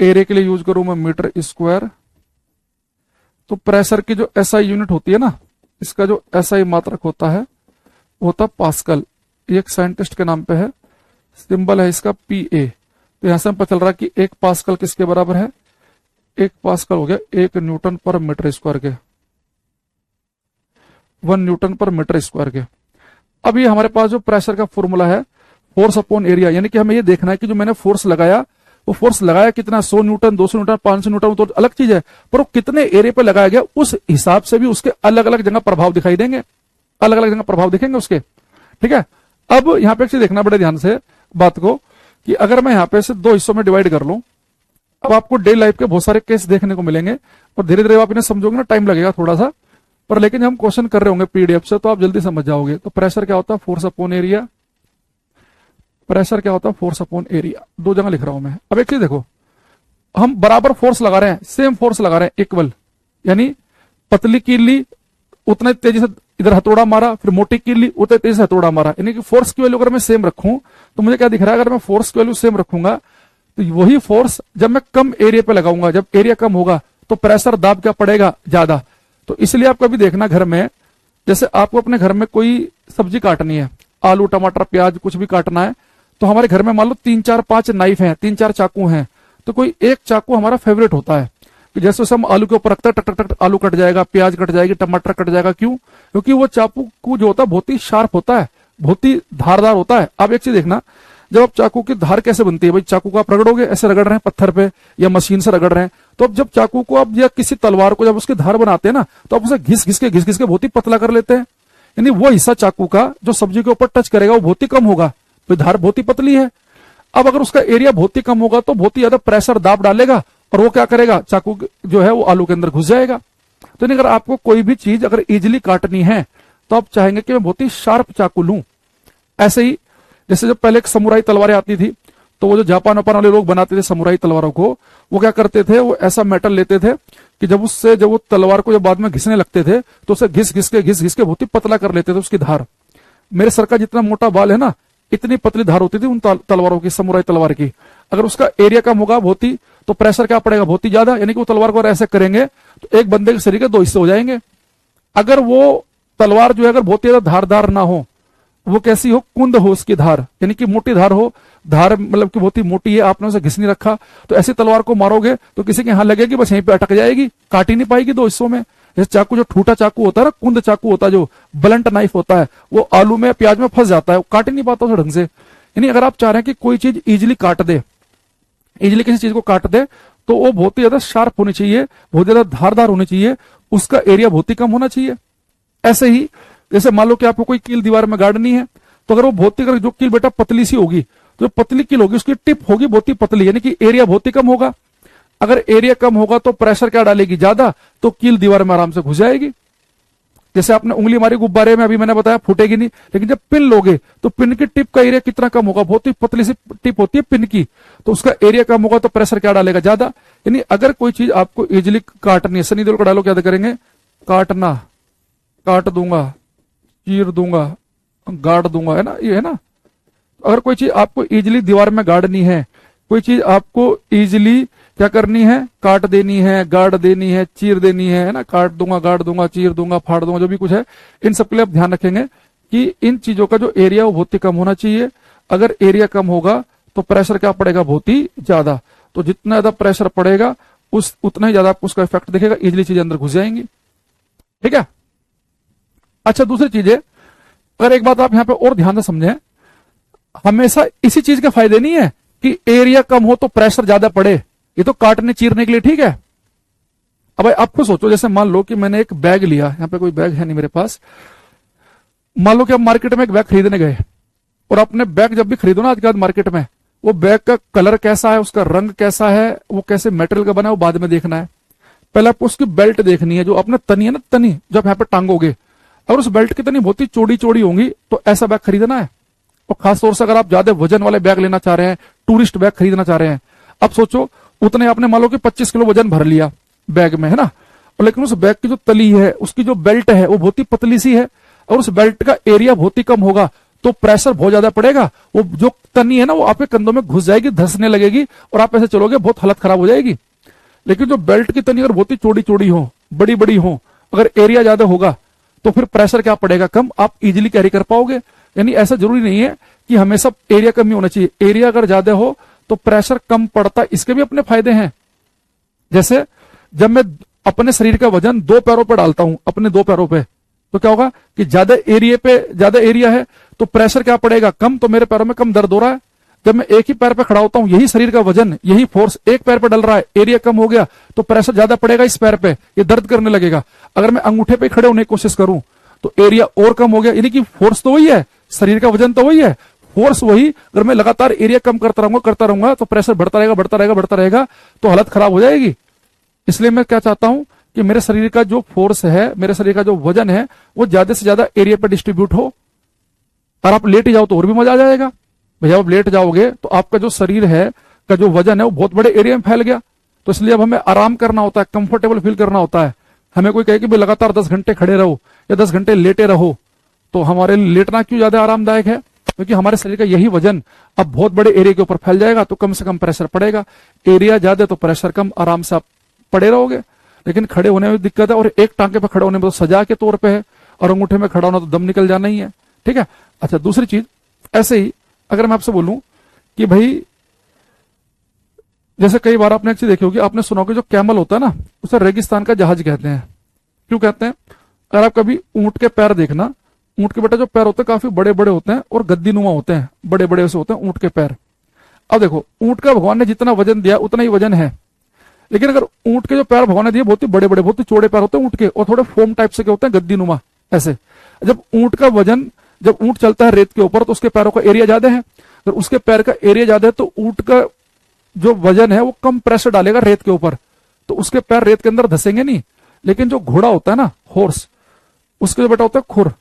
एरिया के लिए यूज करूं मैं मीटर स्क्वायर, तो प्रेशर की जो एसआई यूनिट होती है ना, इसका जो एसआई मात्रक होता है होता पास्कल। ये एक साइंटिस्ट के नाम पे है, सिंबल है इसका PA। तो यहां से हम पता चल रहा है कि 1 पास्कल किसके बराबर है, 1 पास्कल हो गया 1 न्यूटन पर मीटर स्क्वायर के, 1 न्यूटन पर मीटर स्क्वायर के। अब ये हमारे पास जो प्रेशर का फॉर्मूला है फोर्स अपॉन एरिया, यानी कि हमें ये देखना है कि जो मैंने फोर्स लगाया वो फोर्स लगाया कितना, 100 न्यूटन, 200 न्यूटन, 500 न्यूटन, तो अलग चीज है, पर वो कितने एरिया पे लगाया गया उस हिसाब से भी उसके अलग अलग जगह प्रभाव दिखाई देंगे, अलग अलग जगह प्रभाव दिखेंगे उसके। ठीक है, अब यहां पे एक चीज देखना बड़े ध्यान से बात को, कि अगर मैं यहां पे से 2 हिस्सों में डिवाइड कर लूं, अब आपको डेली लाइफ के बहुत सारे केस देखने को मिलेंगे और धीरे धीरे आप इन्हें समझोगे ना, टाइम लगेगा थोड़ा सा, पर लेकिन हम क्वेश्चन कर रहे होंगे पीडीएफ से तो आप जल्दी समझ जाओगे। तो प्रेशर क्या होता है, फोर्स अपॉन एरिया। प्रेशर क्या होता है, फोर्स अपॉन एरिया, 2 जगह लिख रहा हूं मैं। अब एक चीज देखो, हम बराबर फोर्स लगा रहे हैं, सेम फोर्स लगा रहे हैं, इक्वल, यानी पतली कीली उतने तेजी से इधर हथौड़ा मारा, फिर मोटी कीली उतने तेजी से हथौड़ा मारा, यानी कि फोर्स की वैल्यू अगर मैं सेम रखूं तो मुझे क्या दिख रहा है, अगर मैं फोर्स की वैल्यू सेम रखूंगा तो वही फोर्स जब मैं कम एरिया पे लगाऊंगा, जब एरिया कम होगा तो प्रेशर दाब क्या पड़ेगा, ज्यादा। तो इसलिए आप कभी देखना घर में, जैसे आपको अपने घर में कोई सब्जी काटनी है, आलू टमाटर प्याज कुछ भी काटना है, तो हमारे घर में मान लो 3 4 5 नाइफ हैं, 3 4 चाकू हैं, तो कोई एक चाकू हमारा फेवरेट होता है कि जैसे उसे हम आलू के ऊपर रखते हैं, टक टक टक आलू कट जाएगा, प्याज कट जाएगी, टमाटर कट जाएगा। क्यों? क्योंकि वो चाकू जो होता है बहुत ही शार्प होता है, बहुत ही धारदार होता है। अब एक चीज देखना, जब आप चाकू की धार कैसे बनती है, भाई चाकू को आप रगड़ोगे, ऐसे रगड़ रहे हैं पत्थर पे या मशीन से रगड़ रहे हैं, तो अब जब चाकू को आप या किसी तलवार को जब उसकी धार बनाते हैं ना, तो आप उसे घिस घिस के बहुत ही पतला कर लेते हैं, यानी वो हिस्सा चाकू का जो सब्जी के ऊपर टच करेगा वो बहुत ही कम होगा, तो धार बहुत ही पतली है। अब अगर उसका एरिया बहुत ही कम होगा तो बहुत ही ज्यादा प्रेशर दाब डालेगा और वो क्या करेगा, चाकू जो है वो आलू के अंदर घुस जाएगा। तो अगर आपको कोई भी चीज अगर इजिली काटनी है तो आप चाहेंगे कि मैं बहुत ही शार्प चाकू लूं। ऐसे ही जैसे जब पहले एक समुराई तलवारें आती थी, तो वो जो जापान वापान वाले लोग बनाते थे समुराई तलवारों को, वो क्या करते थे, वो ऐसा मेटल लेते थे कि जब वो तलवार को जब बाद में घिसने लगते थे तो उसे घिस घिस के बहुत ही पतला कर लेते थे उसकी धार। मेरे सर का जितना मोटा बाल है ना, इतनी पतली धार होती थी उन तलवारों की, समुराई तलवार की। अगर उसका एरिया कम होगा बहुत ही, तो प्रेशर क्या पड़ेगा, बहुत ही ज्यादा, यानी कि वो तलवार को ऐसे करेंगे तो एक बंदे के शरीर के 2 हिस्से हो जाएंगे। अगर वो तलवार जो है अगर बहुत ही ज्यादा धारदार ना हो, वो कैसी हो, कुंद हो उसकी धार, यानी कि मोटी धार हो, धार मतलब कि बहुत ही मोटी है, आपने उसे घिस नहीं रखा, तो ऐसी तलवार को मारोगे तो किसी के यहां लगेगी, बस यहीं पे अटक जाएगी, काट ही नहीं पाएगी 2 हिस्सों में। जैसे चाकू जो ठूटा चाकू होता है ना, कुंद चाकू होता है, जो ब्लंट नाइफ होता है, वो आलू में प्याज में फंस जाता है, वो काट ही नहीं पाता उसे ढंग से। यानी अगर आप चाह रहे हैं कि कोई चीज इजिली काट दे, इजिली किसी चीज को काट दे, तो वो बहुत ही ज्यादा शार्प होनी चाहिए, बहुत ज्यादा धारदार होनी चाहिए, उसका एरिया बहुत ही कम होना चाहिए। ऐसे ही जैसे मान लो कि आपको कोई कील दीवार में गाड़नी है, तो अगर वो बहुत ही, अगर जो कील बेटा पतली सी होगी, तो जो पतली कील होगी उसकी टिप होगी बहुत ही पतली, यानी कि एरिया बहुत ही कम होगा। अगर एरिया कम होगा तो प्रेशर क्या डालेगी, ज्यादा, तो कील दीवार में आराम से घुस जाएगी। जैसे आपने उंगली मारी गुब्बारे में, अभी मैंने बताया फूटेगी नहीं, लेकिन जब पिन लोगे तो पिन की टिप का एरिया कितना कम होगा, बहुत ही पतली सी टिप होती है पिन की, तो उसका एरिया कम होगा तो प्रेशर क्या डालेगा, ज्यादा। यानी अगर कोई चीज आपको इजिली काटनी है, सनी देओल का डायलॉग याद करेंगे, काटना, काट दूंगा, चीर दूंगा, गाड़ दूंगा, है ना, ये है ना। अगर कोई चीज आपको इजिली दीवार में गाड़नी है, कोई चीज आपको इजिली क्या करनी है, काट देनी है, गाड़ देनी है, चीर देनी है ना, काट दूंगा, गाड़ दूंगा, चीर दूंगा, फाड़ दूंगा, जो भी कुछ है, इन सबके लिए आप ध्यान रखेंगे कि इन चीजों का जो एरिया वो बहुत ही कम होना चाहिए। अगर एरिया कम होगा तो प्रेशर क्या पड़ेगा, बहुत ही ज्यादा। तो जितना ज्यादा प्रेशर पड़ेगा उतना ही ज्यादा आपको उसका इफेक्ट दिखेगा, इजिली चीजें अंदर घुस जाएंगी। ठीक है। अच्छा, दूसरी चीज है, अगर एक बात आप यहां पे और ध्यान से समझें, हमेशा इसी चीज के फायदे नहीं है कि एरिया कम हो तो प्रेशर ज्यादा पड़े, ये तो काटने चीरने के लिए ठीक है। अब भाई आप खुद सोचो, जैसे मान लो कि मैंने एक बैग लिया, यहां पे कोई बैग है नहीं मेरे पास, मान लो कि आप मार्केट में एक बैग खरीदने गए, और आपने बैग जब भी खरीदो ना आज के बाद मार्केट में, वो बैग का कलर कैसा है, उसका रंग कैसा है, वो कैसे मेटेरियल का बना है, वो बाद में देखना है। पहले आपको उसकी बेल्ट देखनी है, जो आपने तनी है ना, तनी जब यहाँ पे टांगोगे, अगर उस बेल्ट की तनी बहुत ही चौड़ी चौड़ी होंगी तो ऐसा बैग खरीदना है। और खासतौर से अगर आप ज्यादा वजन वाले बैग लेना चाह रहे हैं, टूरिस्ट बैग खरीदना चाह रहे हैं, अब सोचो उतने आपने मान लो कि 25 किलो वजन भर लिया बैग में, है ना, और लेकिन उस बैग की जो तली है, उसकी जो बेल्ट है वो बहुत ही पतली सी है, और उस बेल्ट का एरिया बहुत ही कम होगा, तो प्रेशर बहुत ज्यादा पड़ेगा, वो जो तनी है ना वो आपके कंधों में घुस जाएगी, धंसने लगेगी, और आप ऐसे चलोगे बहुत हालत खराब हो जाएगी। लेकिन जो बेल्ट की तनी अगर बहुत ही चौड़ी चौड़ी हो, बड़ी बड़ी हो, अगर एरिया ज्यादा होगा, तो फिर प्रेशर क्या पड़ेगा, कम, आप इजीली कैरी कर पाओगे। यानी ऐसा जरूरी नहीं है कि हमेशा एरिया कम ही होना चाहिए, एरिया अगर ज्यादा हो तो प्रेशर कम पड़ता, इसके भी अपने फायदे हैं। जैसे जब मैं अपने शरीर का वजन 2 पैरों पर डालता हूं, अपने 2 पैरों पे, तो क्या होगा कि ज्यादा एरिया है तो प्रेशर क्या पड़ेगा, कम, तो मेरे पैरों में कम दर्द हो रहा है। जब मैं एक ही पैर पे खड़ा होता हूं, यही शरीर का वजन, यही फोर्स एक पैर पे डल रहा है, एरिया कम हो गया तो प्रेशर ज्यादा पड़ेगा इस पैर पे, ये दर्द करने लगेगा। अगर मैं अंगूठे पे खड़े होने की कोशिश करूं तो एरिया और कम हो गया, यानी कि फोर्स तो वही है, शरीर का वजन तो वही है, फोर्स वही, अगर मैं लगातार एरिया कम करता रहूंगा तो प्रेशर बढ़ता रहेगा तो हालत खराब हो जाएगी। इसलिए मैं क्या चाहता हूं कि मेरे शरीर का जो फोर्स है, मेरे शरीर का जो वजन है, वो ज्यादा से ज्यादा एरिया पर डिस्ट्रीब्यूट हो। और आप लेट जाओ तो और भी मजा आ जाएगा। भैया आप लेट जाओगे तो आपका जो शरीर है का जो वजन है वो बहुत बड़े एरिया में फैल गया। तो इसलिए अब हमें आराम करना होता है, कंफर्टेबल फील करना होता है। हमें कोई कहे कि भाई लगातार 10 घंटे खड़े रहो या 10 घंटे लेटे रहो, तो हमारे लेटना क्यों ज्यादा आरामदायक है, क्योंकि हमारे शरीर का यही वजन अब बहुत बड़े एरिया के ऊपर फैल जाएगा तो कम से कम प्रेशर पड़ेगा। एरिया ज्यादा तो प्रेशर कम, आराम से आप पड़े रहोगे। लेकिन खड़े होने में दिक्कत है, और एक टांगे पर खड़े होने में तो सजा के तौर पे है, और अंगूठे में खड़ा होना तो दम निकल जाना ही है। ठीक है। अच्छा, दूसरी चीज, ऐसे ही अगर मैं आपसे बोलूं कि भाई जैसे कई बार आपने एक चीज देखी होगी, आपने सुना होगा जो कैमल होता है ना, उसे रेगिस्तान का जहाज कहते हैं। क्यों कहते हैं? अगर आप कभी ऊंट के पैर देखना, ऊंट के बेटा जो पैर होते हैं काफी बड़े बड़े होते हैं और गद्दी नुमा होते हैं, बड़े बड़े से होते हैं ऊंट के पैर। अब देखो, ऊंट का भगवान ने जितना वजन दिया उतना ही वजन है, लेकिन अगर ऊंट के जो पैर भगवान ने दिए बहुत ही बड़े बड़े, बहुत ही चौड़े पैर होते हैं ऊंट के, और थोड़े फोम टाइप से के होते हैं, गद्दी नुमा ऐसे। जब ऊंट का वजन, जब ऊंट चलता है रेत के ऊपर तो उसके पैरों का एरिया ज्यादा है, अगर उसके पैर का एरिया ज्यादा है तो ऊंट का जो वजन है वो कम प्रेशर डालेगा रेत के ऊपर, तो उसके पैर रेत के अंदर धसेंगे नहीं। लेकिन जो घोड़ा होता है ना, हॉर्स, उसके जो बेटा होता है खुर,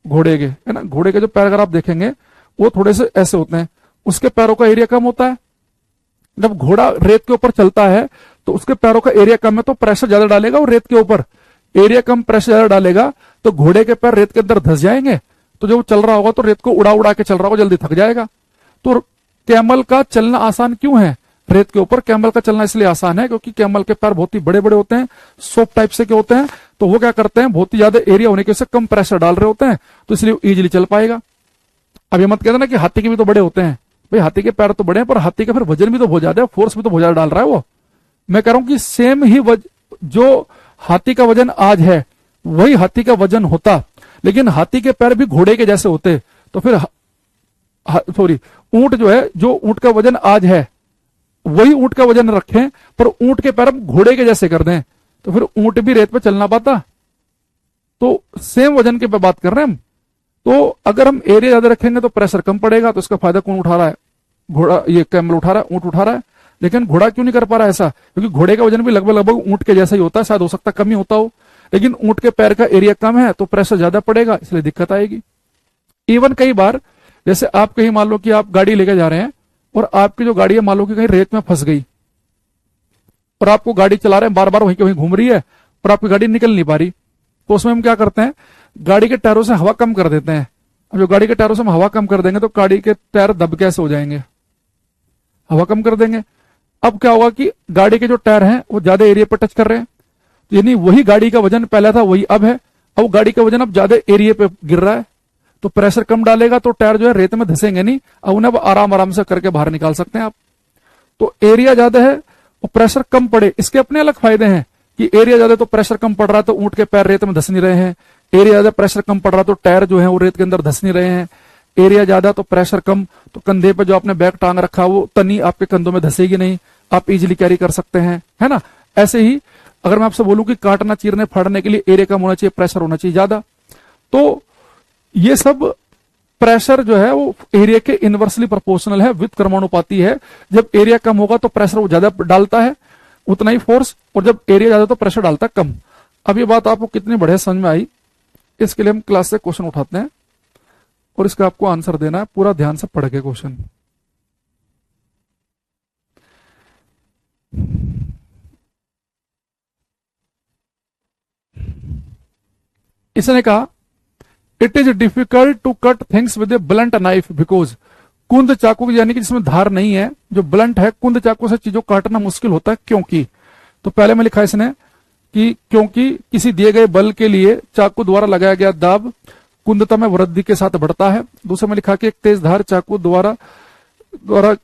घोड़े के, है ना, घोड़े के जो पैर अगर आप देखेंगे वो थोड़े से ऐसे होते हैं, उसके पैरों का एरिया कम होता है। जब घोड़ा रेत के ऊपर चलता है तो उसके पैरों का एरिया कम है तो प्रेशर ज्यादा डालेगा, और रेत के ऊपर एरिया कम, प्रेशर ज्यादा डालेगा तो घोड़े के पैर रेत के अंदर धस जाएंगे, तो जब वो चल रहा होगा तो रेत को उड़ा उड़ा के चल रहा होगा, जल्दी थक जाएगा। तो कैमल का चलना आसान क्यों है रेत के ऊपर? कैमल का चलना इसलिए आसान है क्योंकि कैमल के पैर बहुत ही बड़े बड़े होते हैं, सोप टाइप से के होते हैं, तो वो क्या करते हैं, बहुत ही ज्यादा एरिया होने की वजह से कम प्रेशर डाल रहे होते हैं, तो इसलिए इजीली चल पाएगा। अब ये मत कहना ना कि हाथी के भी तो बड़े होते हैं, भाई हाथी के पैर तो बड़े हैं पर हाथी का फिर वजन भी तो बहुत ज्यादा है, फोर्स भी तो बहुत ज्यादा डाल रहा है वो। मैं कह रहा हूं कि सेम ही जो हाथी का वजन आज है वही हाथी का वजन होता, लेकिन हाथी के पैर भी घोड़े के जैसे होते, तो फिर ऊंट जो है, जो ऊंट का वजन आज है वही ऊंट का वजन रखें पर ऊंट के पैर हम घोड़े के जैसे कर दें, तो फिर ऊंट भी रेत पे चल ना पाता। तो सेम वजन के पे बात कर रहे हैं हम। तो अगर हम एरिया ज्यादा रखेंगे तो प्रेशर कम पड़ेगा, तो इसका फायदा कौन उठा रहा है? घोड़ा, ये कैमल उठा रहा है, ऊंट उठा रहा है। लेकिन घोड़ा क्यों नहीं कर पा रहा है ऐसा? क्योंकि घोड़े का वजन भी लगभग ऊंट के जैसा ही होता है, शायद हो सकता कम ही होता हो, लेकिन ऊंट के पैर का एरिया कम है तो प्रेशर ज्यादा पड़ेगा, इसलिए दिक्कत आएगी। इवन कई बार जैसे आप कहीं मान लो कि आप गाड़ी लेके जा रहे हैं और आपकी जो गाड़ी है मान लो कि कहीं रेत में फंस गई, और आपको गाड़ी चला रहे हैं, बार बार वहीं के वहीं घूम रही है और आपकी गाड़ी निकल नहीं पा रही, तो उसमें हम क्या करते हैं, गाड़ी के टायरों से हवा कम कर देते हैं। अब जो गाड़ी के टायरों से हम हवा कम कर देंगे तो गाड़ी के टायर दब कैसे हो जाएंगे, हवा कम कर देंगे। अब क्या होगा कि गाड़ी के जो टायर हैं वो ज्यादा एरिया पर टच कर रहे हैं, यानी वही गाड़ी का वजन पहला था वही अब है, अब गाड़ी का वजन अब ज्यादा एरिया पे गिर रहा है, तो प्रेशर कम डालेगा तो टायर जो है रेत में धसेंगे नहीं, अब उन्हें आराम आराम से करके बाहर निकाल सकते हैं आप। तो एरिया ज्यादा है और प्रेशर कम पड़े, इसके अपने अलग फायदे हैं कि एरिया ज्यादा तो प्रेशर कम पड़ रहा है तो ऊंट के पैर रेत में धस नहीं रहे हैं, एरिया ज्यादा प्रेशर कम पड़ रहा तो टायर जो है वो रेत के अंदर धस नहीं रहे हैं, एरिया ज्यादा तो प्रेशर कम, तो कंधे पे जो आपने बैग टांग रखा वो तनी आपके कंधों में धसेगी नहीं, आप इजीली कैरी कर सकते हैं, है ना। ऐसे ही अगर मैं आपसे बोलूं कि काटना, चीरने, फाड़ने के लिए एरिया कम होना चाहिए, प्रेशर होना चाहिए ज्यादा, तो ये सब प्रेशर जो है वो एरिया के इनवर्सली प्रोपोर्शनल है, विद क्रमानुपाती है। जब एरिया कम होगा तो प्रेशर वो ज्यादा डालता है, उतना ही फोर्स, और जब एरिया ज्यादा तो प्रेशर डालता है कम। अब ये बात आपको कितनी बढ़िया समझ में आई, इसके लिए हम क्लास से क्वेश्चन उठाते हैं और इसका आपको आंसर देना है, पूरा ध्यान से पढ़ के क्वेश्चन। इसने कहा it is difficult to cut things with a blunt knife because, कुंद चाकू यानी कि जिसमें धार नहीं है, जो ब्लंट है, कुंद चाकू से चीजों को काटना मुश्किल होता है क्योंकि। तो पहले में लिखा इसने कि क्योंकि किसी दिए गए बल के लिए चाकू द्वारा लगाया गया दाब कुंदता में वृद्धि के साथ बढ़ता है। दूसरे में लिखा कि एक तेज धार चाकू द्वारा द्वारा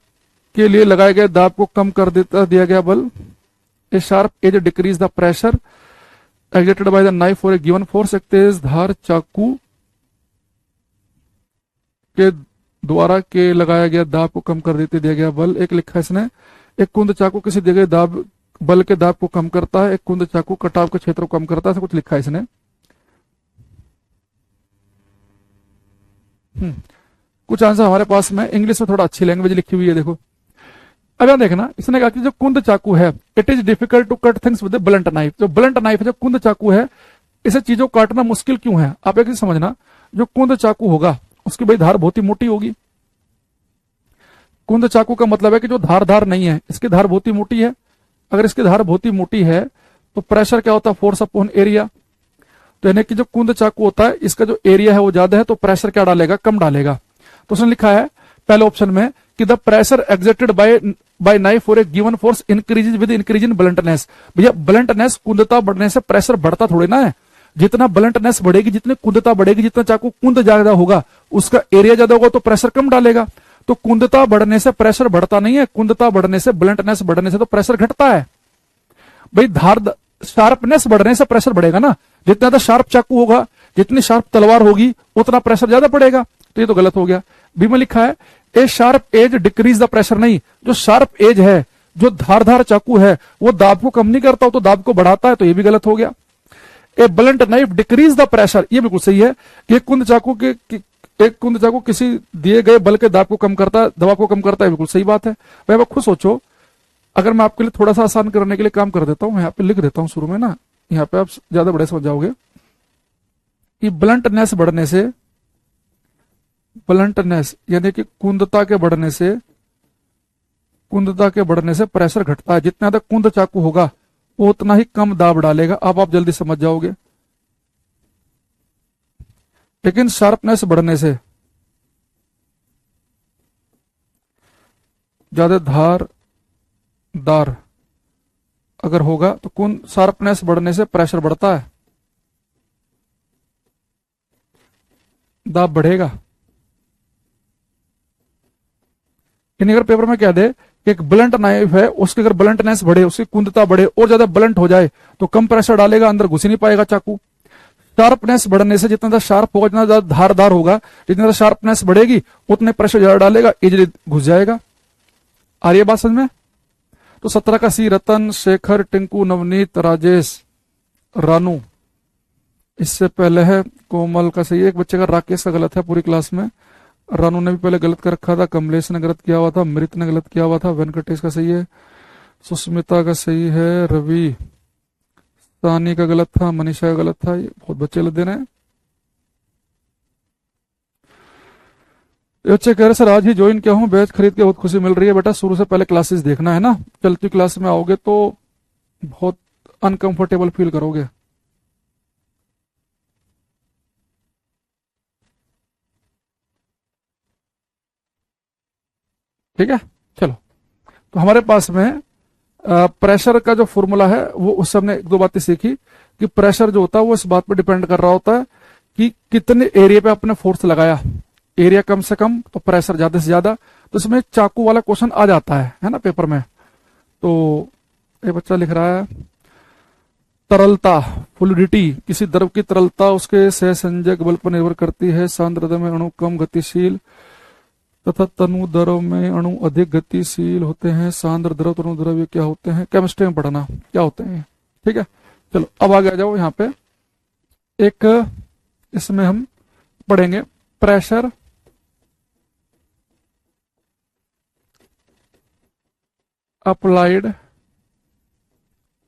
के लिए लगाए गए दाब को कम कर देता दिया गया बल। A sharp edge decreases the pressure exerted by the knife for a given force. एक तेज धार चाकू के द्वारा के लगाया गया दाब को कम कर देते दिया गया बल। एक लिखा है इसने, एक कुंद चाकू किसी दिए गए दाब बल के दाब को कम करता है, एक कुंद चाकू कटाव के क्षेत्र को कम करता है, ऐसा कुछ लिखा है इसने। कुछ आंसर हमारे पास में इंग्लिश में थोड़ा अच्छी लैंग्वेज लिखी हुई है, देखो। अब यहां देखना, इसने कहा कि जो कुंद चाकू है it is difficult to cut things with blunt knife. जो ब्लंट नाइफ है, जो कुंद चाकू है, इसे चीजों को काटना मुश्किल क्यों है? आप एक चीज समझना, जो कुंद चाकू होगा उसकी भाई धार बहुत ही मोटी होगी। कुंद चाकू का मतलब है कि जो धार नहीं है, इसकी धार बहुत ही मोटी है। अगर इसकी धार बहुत ही मोटी है तो प्रेशर क्या होता है? Force upon area. तो यानी कि जो कुंद चाकू होता है इसका जो एरिया है वो ज्यादा है, तो प्रेशर क्या डालेगा? कम डालेगा। तो उसने लिखा है पहले ऑप्शन में कि the pressure exerted bye knife for a given force increases with increase in bluntness. भैया ब्लंटनेस, कुंदता बढ़ने से प्रेशर बढ़ता थोड़ी ना है। जितना ब्लंटनेस बढ़ेगी, जितनी कुंदता बढ़ेगी, जितना चाकू कुंद ज्यादा होगा, उसका एरिया ज्यादा होगा, तो प्रेशर कम डालेगा। तो कुंदता बढ़ने से प्रेशर बढ़ता नहीं है, कुंदता बढ़ने से, ब्लंटनेस बढ़ने से तो प्रेशर घटता है। भाई धार शार्पनेस बढ़ने से प्रेशर बढ़ेगा ना। जितना ज्यादा शार्प चाकू होगा, जितनी शार्प तलवार होगी, उतना प्रेशर ज्यादा पड़ेगा। तो ये तो गलत हो गया। बी में लिखा है a sharp edge decreases the pressure. नहीं, जो शार्प एज है, जो धार चाकू है, वो दाब को कम नहीं करता, तो दाब को बढ़ाता है। तो ये भी गलत हो गया। A blunt knife decreases the pressure, ये बिल्कुल सही है कि एक कुंद चाकू किसी दिए गए बल के दाब को कम करता है, दबाव को कम करता है, बिल्कुल सही बात है। भाई अब खुद सोचो, अगर मैं आपके लिए थोड़ा सा आसान करने के लिए काम कर देता हूं, यहाँ पे लिख देता हूं शुरू में ना, यहाँ पे आप ज्यादा बड़े समझ जाओगे कि ब्लंटनेस बढ़ने से, ब्लंटनेस यानी कि कुंदता के बढ़ने से प्रेशर घटता है। जितना ज्यादा कुंद चाकू होगा वो उतना ही कम दाब डालेगा। अब आप जल्दी समझ जाओगे। लेकिन शार्पनेस बढ़ने से, ज्यादा धारदार अगर होगा तो कुंद, शार्पनेस बढ़ने से प्रेशर बढ़ता है, दाब बढ़ेगा। यानी अगर पेपर में कह दे कि एक ब्लंट नाइफ है, उसकी अगर ब्लंटनेस बढ़े, उसकी कुंदता बढ़े और ज्यादा ब्लंट हो जाए तो कम प्रेशर डालेगा, अंदर घुस ही नहीं पाएगा चाकू। शार्पनेस बढ़ने से जितना ज्यादा शार्प होगा, जितना ज्यादा धारदार होगा, जितना ज्यादा शार्पनेस बढ़ेगी उतने प्रेशर ज्यादा डालेगा, इजीली घुस जाएगा। आ रही है बात समझ में? तो 17 का सी, रतन, शेखर, टिंकू, नवनीत, राजेश, रानू। इससे पहले है कोमल का सही है। एक बच्चे का राकेश का गलत है पूरी क्लास में। रानू ने भी पहले गलत कर रखा था, कमलेश ने गलत किया हुआ था, मृत ने गलत किया हुआ था, वेंकटेश का सही है, सुस्मिता का सही है, रवि, सानी का गलत था, मनीषा का गलत था। ये बहुत बच्चे गलत दे रहे हैं। बच्चे कह रहे सर आज ही ज्वाइन किया हूँ, बैच खरीद के बहुत खुशी मिल रही है। बेटा शुरू से पहले क्लासेस देखना है ना, चलती क्लास में आओगे तो बहुत अनकंफर्टेबल फील करोगे। ठीक है, चलो। तो हमारे पास में प्रेशर का जो फॉर्मूला है वो उस हमने एक दो बातें सीखी कि प्रेशर जो होता है वो इस बात पर डिपेंड कर रहा होता है कि कितने एरिया पे आपने फोर्स लगाया। एरिया कम से कम तो प्रेशर ज्यादा से ज्यादा। तो इसमें चाकू वाला क्वेश्चन आ जाता है ना पेपर में। तो ये बच्चा लिख रहा है तरलता, फ्लूइडिटी, किसी द्रव की तरलता उसके सहसंयोजक बल पर निर्भर करती है। सांद्रता में अणु कम गतिशील तथा तनु द्रव में अणु अधिक गतिशील होते हैं। सांद्र द्रव, तनु द्रव ये क्या होते हैं? केमिस्ट्री में पढ़ना क्या होते हैं। ठीक है, चलो अब आगे आ जाओ। यहाँ पे एक इसमें हम पढ़ेंगे प्रेशर अप्लाइड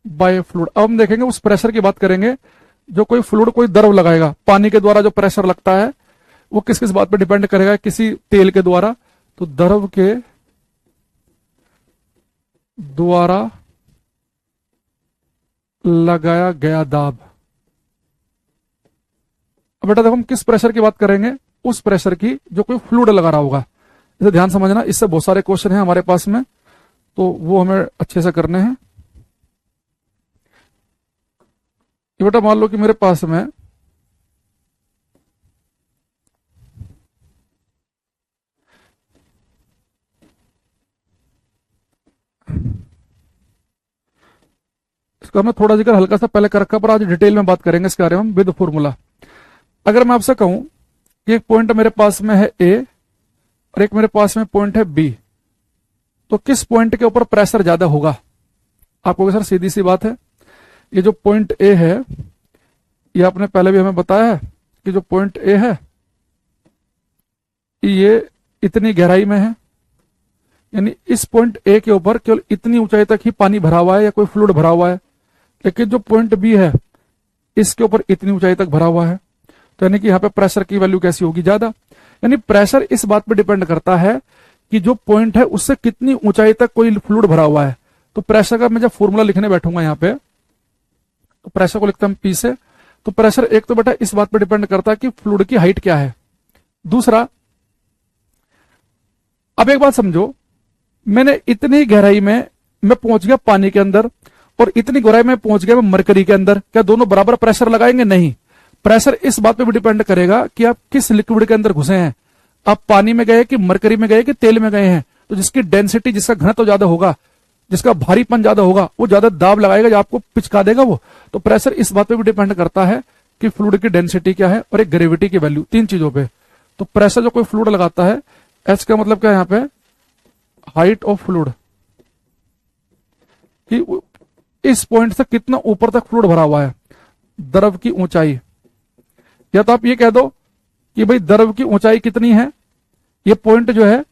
बाय फ्लूइड। अब हम देखेंगे उस प्रेशर की बात करेंगे जो कोई फ्लूइड, कोई द्रव लगाएगा। पानी के द्वारा जो प्रेशर लगता है वो किस किस बात पर डिपेंड करेगा? किसी तेल के द्वारा, तो द्रव के द्वारा लगाया गया दाब। अब बेटा देखो हम किस प्रेशर की बात करेंगे? उस प्रेशर की जो कोई फ्लूइड लगा रहा होगा। इसे ध्यान समझना, इससे बहुत सारे क्वेश्चन हैं हमारे पास में, तो वो हमें अच्छे से करने हैं। कि बेटा मान लो कि मेरे पास में इसका मैं थोड़ा जिक्र हल्का सा पहले कर रखा, पर आज डिटेल में बात करेंगे इसके बारे में विद फॉर्मूला। अगर मैं आपसे कहूं कि एक पॉइंट मेरे पास में है ए और एक मेरे पास में पॉइंट है बी, तो किस पॉइंट के ऊपर प्रेशर ज्यादा होगा? आपको सर सीधी सी बात है, ये जो पॉइंट ए है, ये आपने पहले भी हमें बताया है कि जो पॉइंट ए है ये इतनी गहराई में है, यानी इस पॉइंट ए के ऊपर केवल इतनी ऊंचाई तक ही पानी भरा हुआ है या कोई फ्लूइड भरा हुआ है। लेकिन जो पॉइंट बी है इसके ऊपर इतनी ऊंचाई तक भरा हुआ है, तो यानी कि यहाँ पे प्रेशर की वैल्यू कैसी होगी? ज्यादा। यानी प्रेशर इस बात पे डिपेंड करता है कि जो पॉइंट है उससे कितनी ऊंचाई तक कोई फ्लूइड भरा हुआ है। तो प्रेशर का मैं जब फॉर्मूला लिखने बैठूंगा यहाँ पे, तो प्रेशर को लिखता हूं पी से। तो प्रेशर एक तो बेटा इस बात पे डिपेंड करता है कि फ्लूइड की हाइट क्या है। दूसरा, अब एक बात समझो, मैंने इतनी गहराई में मैं पहुंच गया पानी के अंदर और इतनी गहराई में पहुंच गया मैं मरकरी के अंदर, क्या दोनों बराबर प्रेशर लगाएंगे? नहीं। प्रेशर इस बात पे भी डिपेंड करेगा कि आप किस लिक्विड के अंदर घुसे हैं, आप पानी में गए कि मरकरी में गए कि तेल में गए हैं। तो जिसकी डेंसिटी, जिसका घनत्व ज्यादा होगा, जिसका भारीपन ज्यादा होगा, वो ज्यादा दाब लगाएगा, जो आपको पिचका देगा वो। तो प्रेशर इस बात पे भी डिपेंड करता है कि फ्लूइड की डेंसिटी क्या है और एक ग्रेविटी की वैल्यू, तीन चीजों पे। तो प्रेशर जो कोई फ्लूइड लगाता है, एच का मतलब क्या है यहाँ पे? हाइट ऑफ फ्लूइड, कि इस पॉइंट से कितना ऊपर तक फ्लूइड भरा हुआ है। द्रव की ऊंचाई, या तो आप ये कह दो कि भाई द्रव की ऊंचाई कितनी है, ये पॉइंट जो है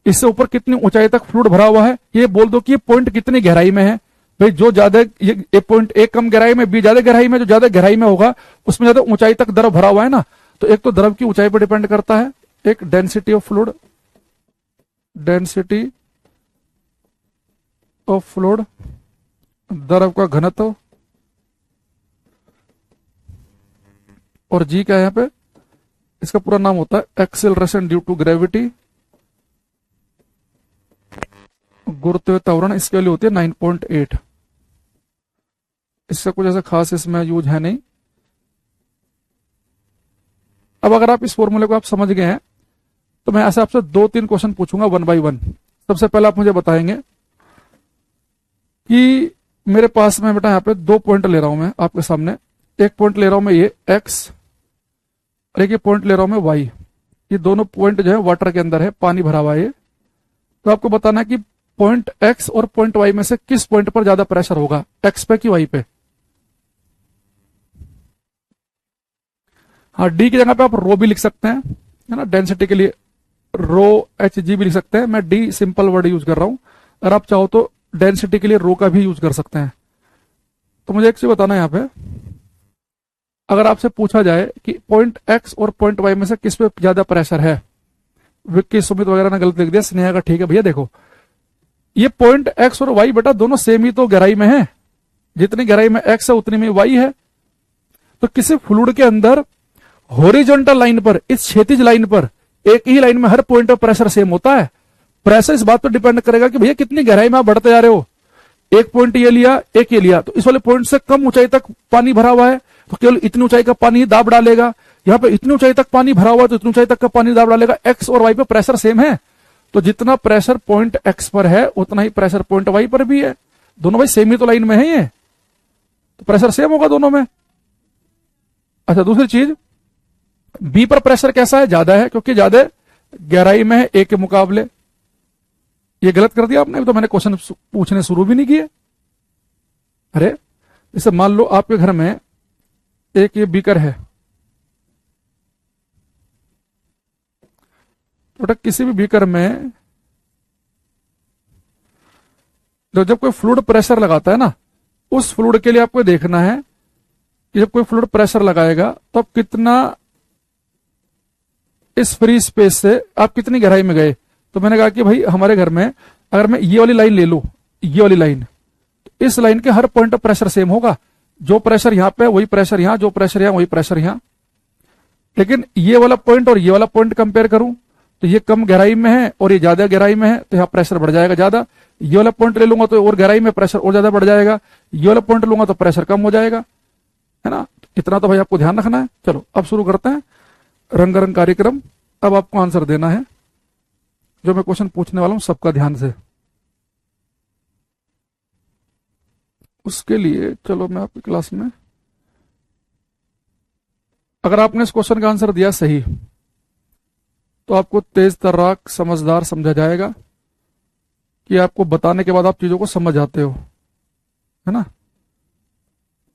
इससे ऊपर कितनी ऊंचाई तक फ्लूइड भरा हुआ है। ये बोल दो कि ये पॉइंट कितनी गहराई में है। भाई जो ज्यादा, ये पॉइंट ए कम गहराई में, बी ज्यादा गहराई में, जो ज्यादा गहराई में होगा उसमें ज्यादा ऊंचाई तक द्रव भरा हुआ है ना। तो एक तो द्रव की ऊंचाई पर डिपेंड करता है, एक density of fluid, density of fluid, द्रव का घनत्व, और जी क्या है यहाँ पे? इसका पूरा नाम होता है एक्सेलरेशन ड्यू टू ग्रेविटी, गुरुत्वीय त्वरण। इसके लिए होती है 9.8। इसका कुछ ऐसा खास इसमें यूज है नहीं। अब अगर आप इस फॉर्मूले को आप समझ गए हैं, तो मैं ऐसे आपसे 2-3 क्वेश्चन पूछूंगा वन बाय वन। सबसे पहले आप मुझे बताएंगे कि मेरे पास में बेटा यहाँ पे 2 पॉइंट ले रहा हूं मैं आपके सामने। एक पॉइंट ले रहा हूं मैं ये एक्स, और एक ये पॉइंट ले रहा हूं मैं वाई। ये दोनों पॉइंट जो है वाटर के अंदर है, पानी भरा हुआ है ये। तो आपको बताना है कि पॉइंट एक्स और पॉइंट वाई में से किस पॉइंट पर ज्यादा प्रेशर होगा, एक्स पे कि वाई पे। हाँ, डी की जगह पे आप रो भी लिख सकते हैं, है ना, डेंसिटी के लिए रो एच जी भी लिख सकते हैं। मैं डी सिंपल वर्ड यूज कर रहा हूं, अगर आप चाहो तो डेंसिटी के लिए रो का भी यूज कर सकते हैं। तो मुझे एक चीज बताना है यहाँ पे, अगर आपसे पूछा जाए कि पॉइंट एक्स और पॉइंट वाई में से किस पे ज्यादा प्रेशर है, विक्की सुमित वगैरह ने गलत लिख दिया, स्नेहा का ठीक है भैया। देखो, ये पॉइंट एक्स और वाई बेटा दोनों सेम ही तो गहराई में है, जितनी गहराई में एक्स है उतनी में वाई है। तो किसी फ्लूइड के अंदर हॉरिजॉन्टल लाइन पर, इस क्षैतिज लाइन पर, एक ही लाइन में हर पॉइंट पर प्रेशर सेम होता है। प्रेशर इस बात पर डिपेंड करेगा कि भैया कितनी गहराई में आप बढ़ते जा रहे हो। एक पॉइंट ये लिया, एक ये लिया, तो इस वाले पॉइंट से कम ऊंचाई तक पानी भरा हुआ है, तो केवल इतनी ऊंचाई का पानी ही दाब डालेगा। यहाँ पे इतनी ऊंचाई तक पानी भरा हुआ है तो इतनी ऊंचाई तक का पानी दाब डालेगा। एक्स और वाई पे प्रेशर सेम है, तो जितना प्रेशर पॉइंट एक्स पर है उतना ही प्रेशर पॉइंट वाई पर भी है। दोनों भाई सेम ही तो लाइन में है, ये तो प्रेशर सेम होगा दोनों में। अच्छा, दूसरी चीज, बी पर प्रेशर कैसा है? ज्यादा है, क्योंकि ज्यादा गहराई में है ए के मुकाबले। ये गलत कर दिया आपने, तो मैंने क्वेश्चन पूछने शुरू भी नहीं किए। अरे जैसे मान लो आपके घर में एक ये बीकर है, तो किसी भी बीकर में जब कोई फ्लूइड प्रेशर लगाता है ना, उस फ्लूइड के लिए आपको देखना है कि जब कोई फ्लूइड प्रेशर लगाएगा तो आप कितना इस फ्री स्पेस से आप कितनी गहराई में गए। तो मैंने कहा कि भाई हमारे घर में अगर मैं ये वाली लाइन ले लूं, ये वाली लाइन, तो इस लाइन के हर पॉइंट पर प्रेशर सेम होगा। जो प्रेशर यहां पे वही प्रेशर यहां, जो प्रेशर यहां वही प्रेशर यहां। लेकिन ये वाला पॉइंट और ये वाला पॉइंट कंपेयर करूं तो ये कम गहराई में है और ये ज्यादा गहराई में है, तो यहाँ प्रेशर बढ़ जाएगा ज्यादा। ये वाला पॉइंट ले लूंगा तो और गहराई में प्रेशर और ज्यादा बढ़ जाएगा, ये वाला पॉइंट लूंगा तो प्रेशर कम हो जाएगा। है ना। इतना तो भाई आपको ध्यान रखना है। चलो अब शुरू करते हैं रंगारंग कार्यक्रम। अब आपको आंसर देना है जो मैं क्वेश्चन पूछने वाला हूं, सबका ध्यान से। उसके लिए चलो मैं आपकी क्लास में, अगर आपने इस क्वेश्चन का आंसर दिया सही तो आपको तेज तर्राक समझदार समझा जाएगा कि आपको बताने के बाद आप चीजों को समझ आते हो, है ना।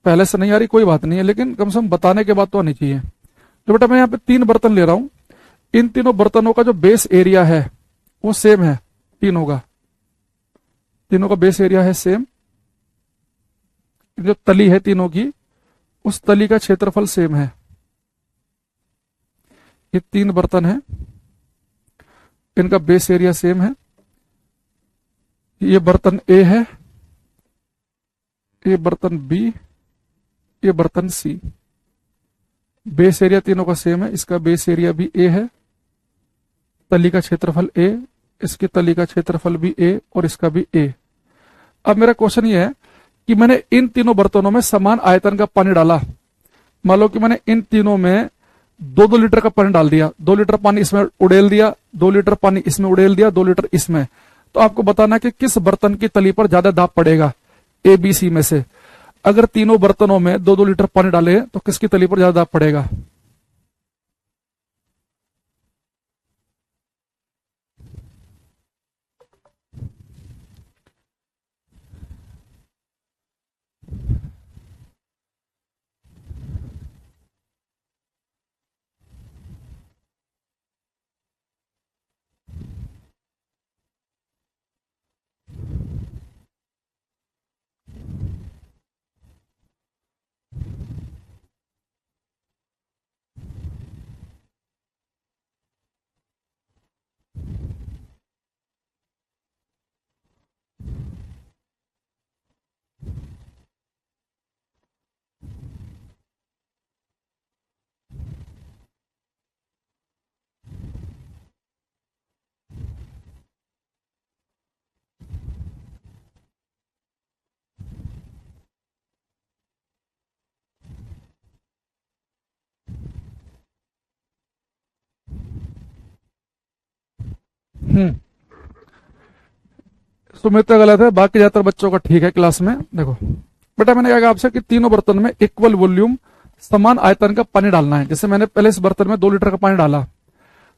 पहले से नहीं आ रही कोई बात नहीं है, लेकिन कम से कम बताने के बाद तो आनी चाहिए। तो बेटा मैं यहाँ पे 3 बर्तन ले रहा हूं, इन तीनों बर्तनों का जो बेस एरिया है वो सेम है, तीनों का बेस एरिया है सेम। जो तली है तीनों की, उस तली का क्षेत्रफल सेम है। ये 3 बर्तन है, इनका बेस एरिया सेम है। ये बर्तन ए है, ये बर्तन बी, ये बर्तन सी। बेस एरिया तीनों का सेम है, इसका बेस एरिया भी ए है, तली का क्षेत्रफल ए, इसकी तली का क्षेत्रफल भी ए और इसका भी ए। अब मेरा क्वेश्चन ये है कि मैंने इन तीनों बर्तनों में समान आयतन का पानी डाला। मान लो कि मैंने इन तीनों में 2-2 लीटर का पानी डाल दिया, 2 लीटर पानी इसमें उड़ेल दिया, 2 लीटर पानी इसमें उड़ेल दिया, 2 लीटर इसमें। तो आपको बताना है कि किस बर्तन की तली पर ज्यादा दाब पड़ेगा ए बी सी में से। अगर तीनों बर्तनों में 2-2 लीटर पानी डाले तो किसकी तली पर ज्यादा दाब पड़ेगा? हम्म सुमित का गलत है, बाकी ज्यादातर बच्चों का ठीक है क्लास में। देखो बेटा मैंने कहा आपसे कि तीनों बर्तन में इक्वल वॉल्यूम समान आयतन का पानी डालना है। जैसे मैंने पहले इस बर्तन में 2 लीटर का पानी डाला,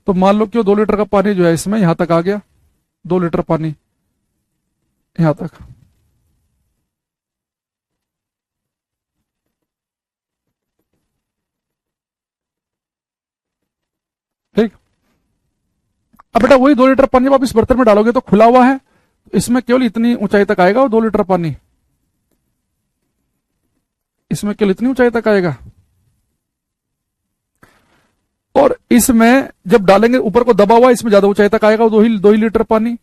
तो मान लो कि वो 2 लीटर का पानी जो है इसमें यहां तक आ गया, 2 लीटर पानी यहां तक। ठीक। अब बेटा वही 2 लीटर पानी जब आप इस बर्तन में डालोगे तो खुला हुआ है, इसमें केवल इतनी ऊंचाई तक आएगा वो 2 लीटर पानी, इसमें केवल इतनी ऊंचाई तक आएगा। और इसमें जब डालेंगे ऊपर को दबा हुआ, इसमें ज्यादा ऊंचाई तक आएगा वो 2 ही लीटर पानी।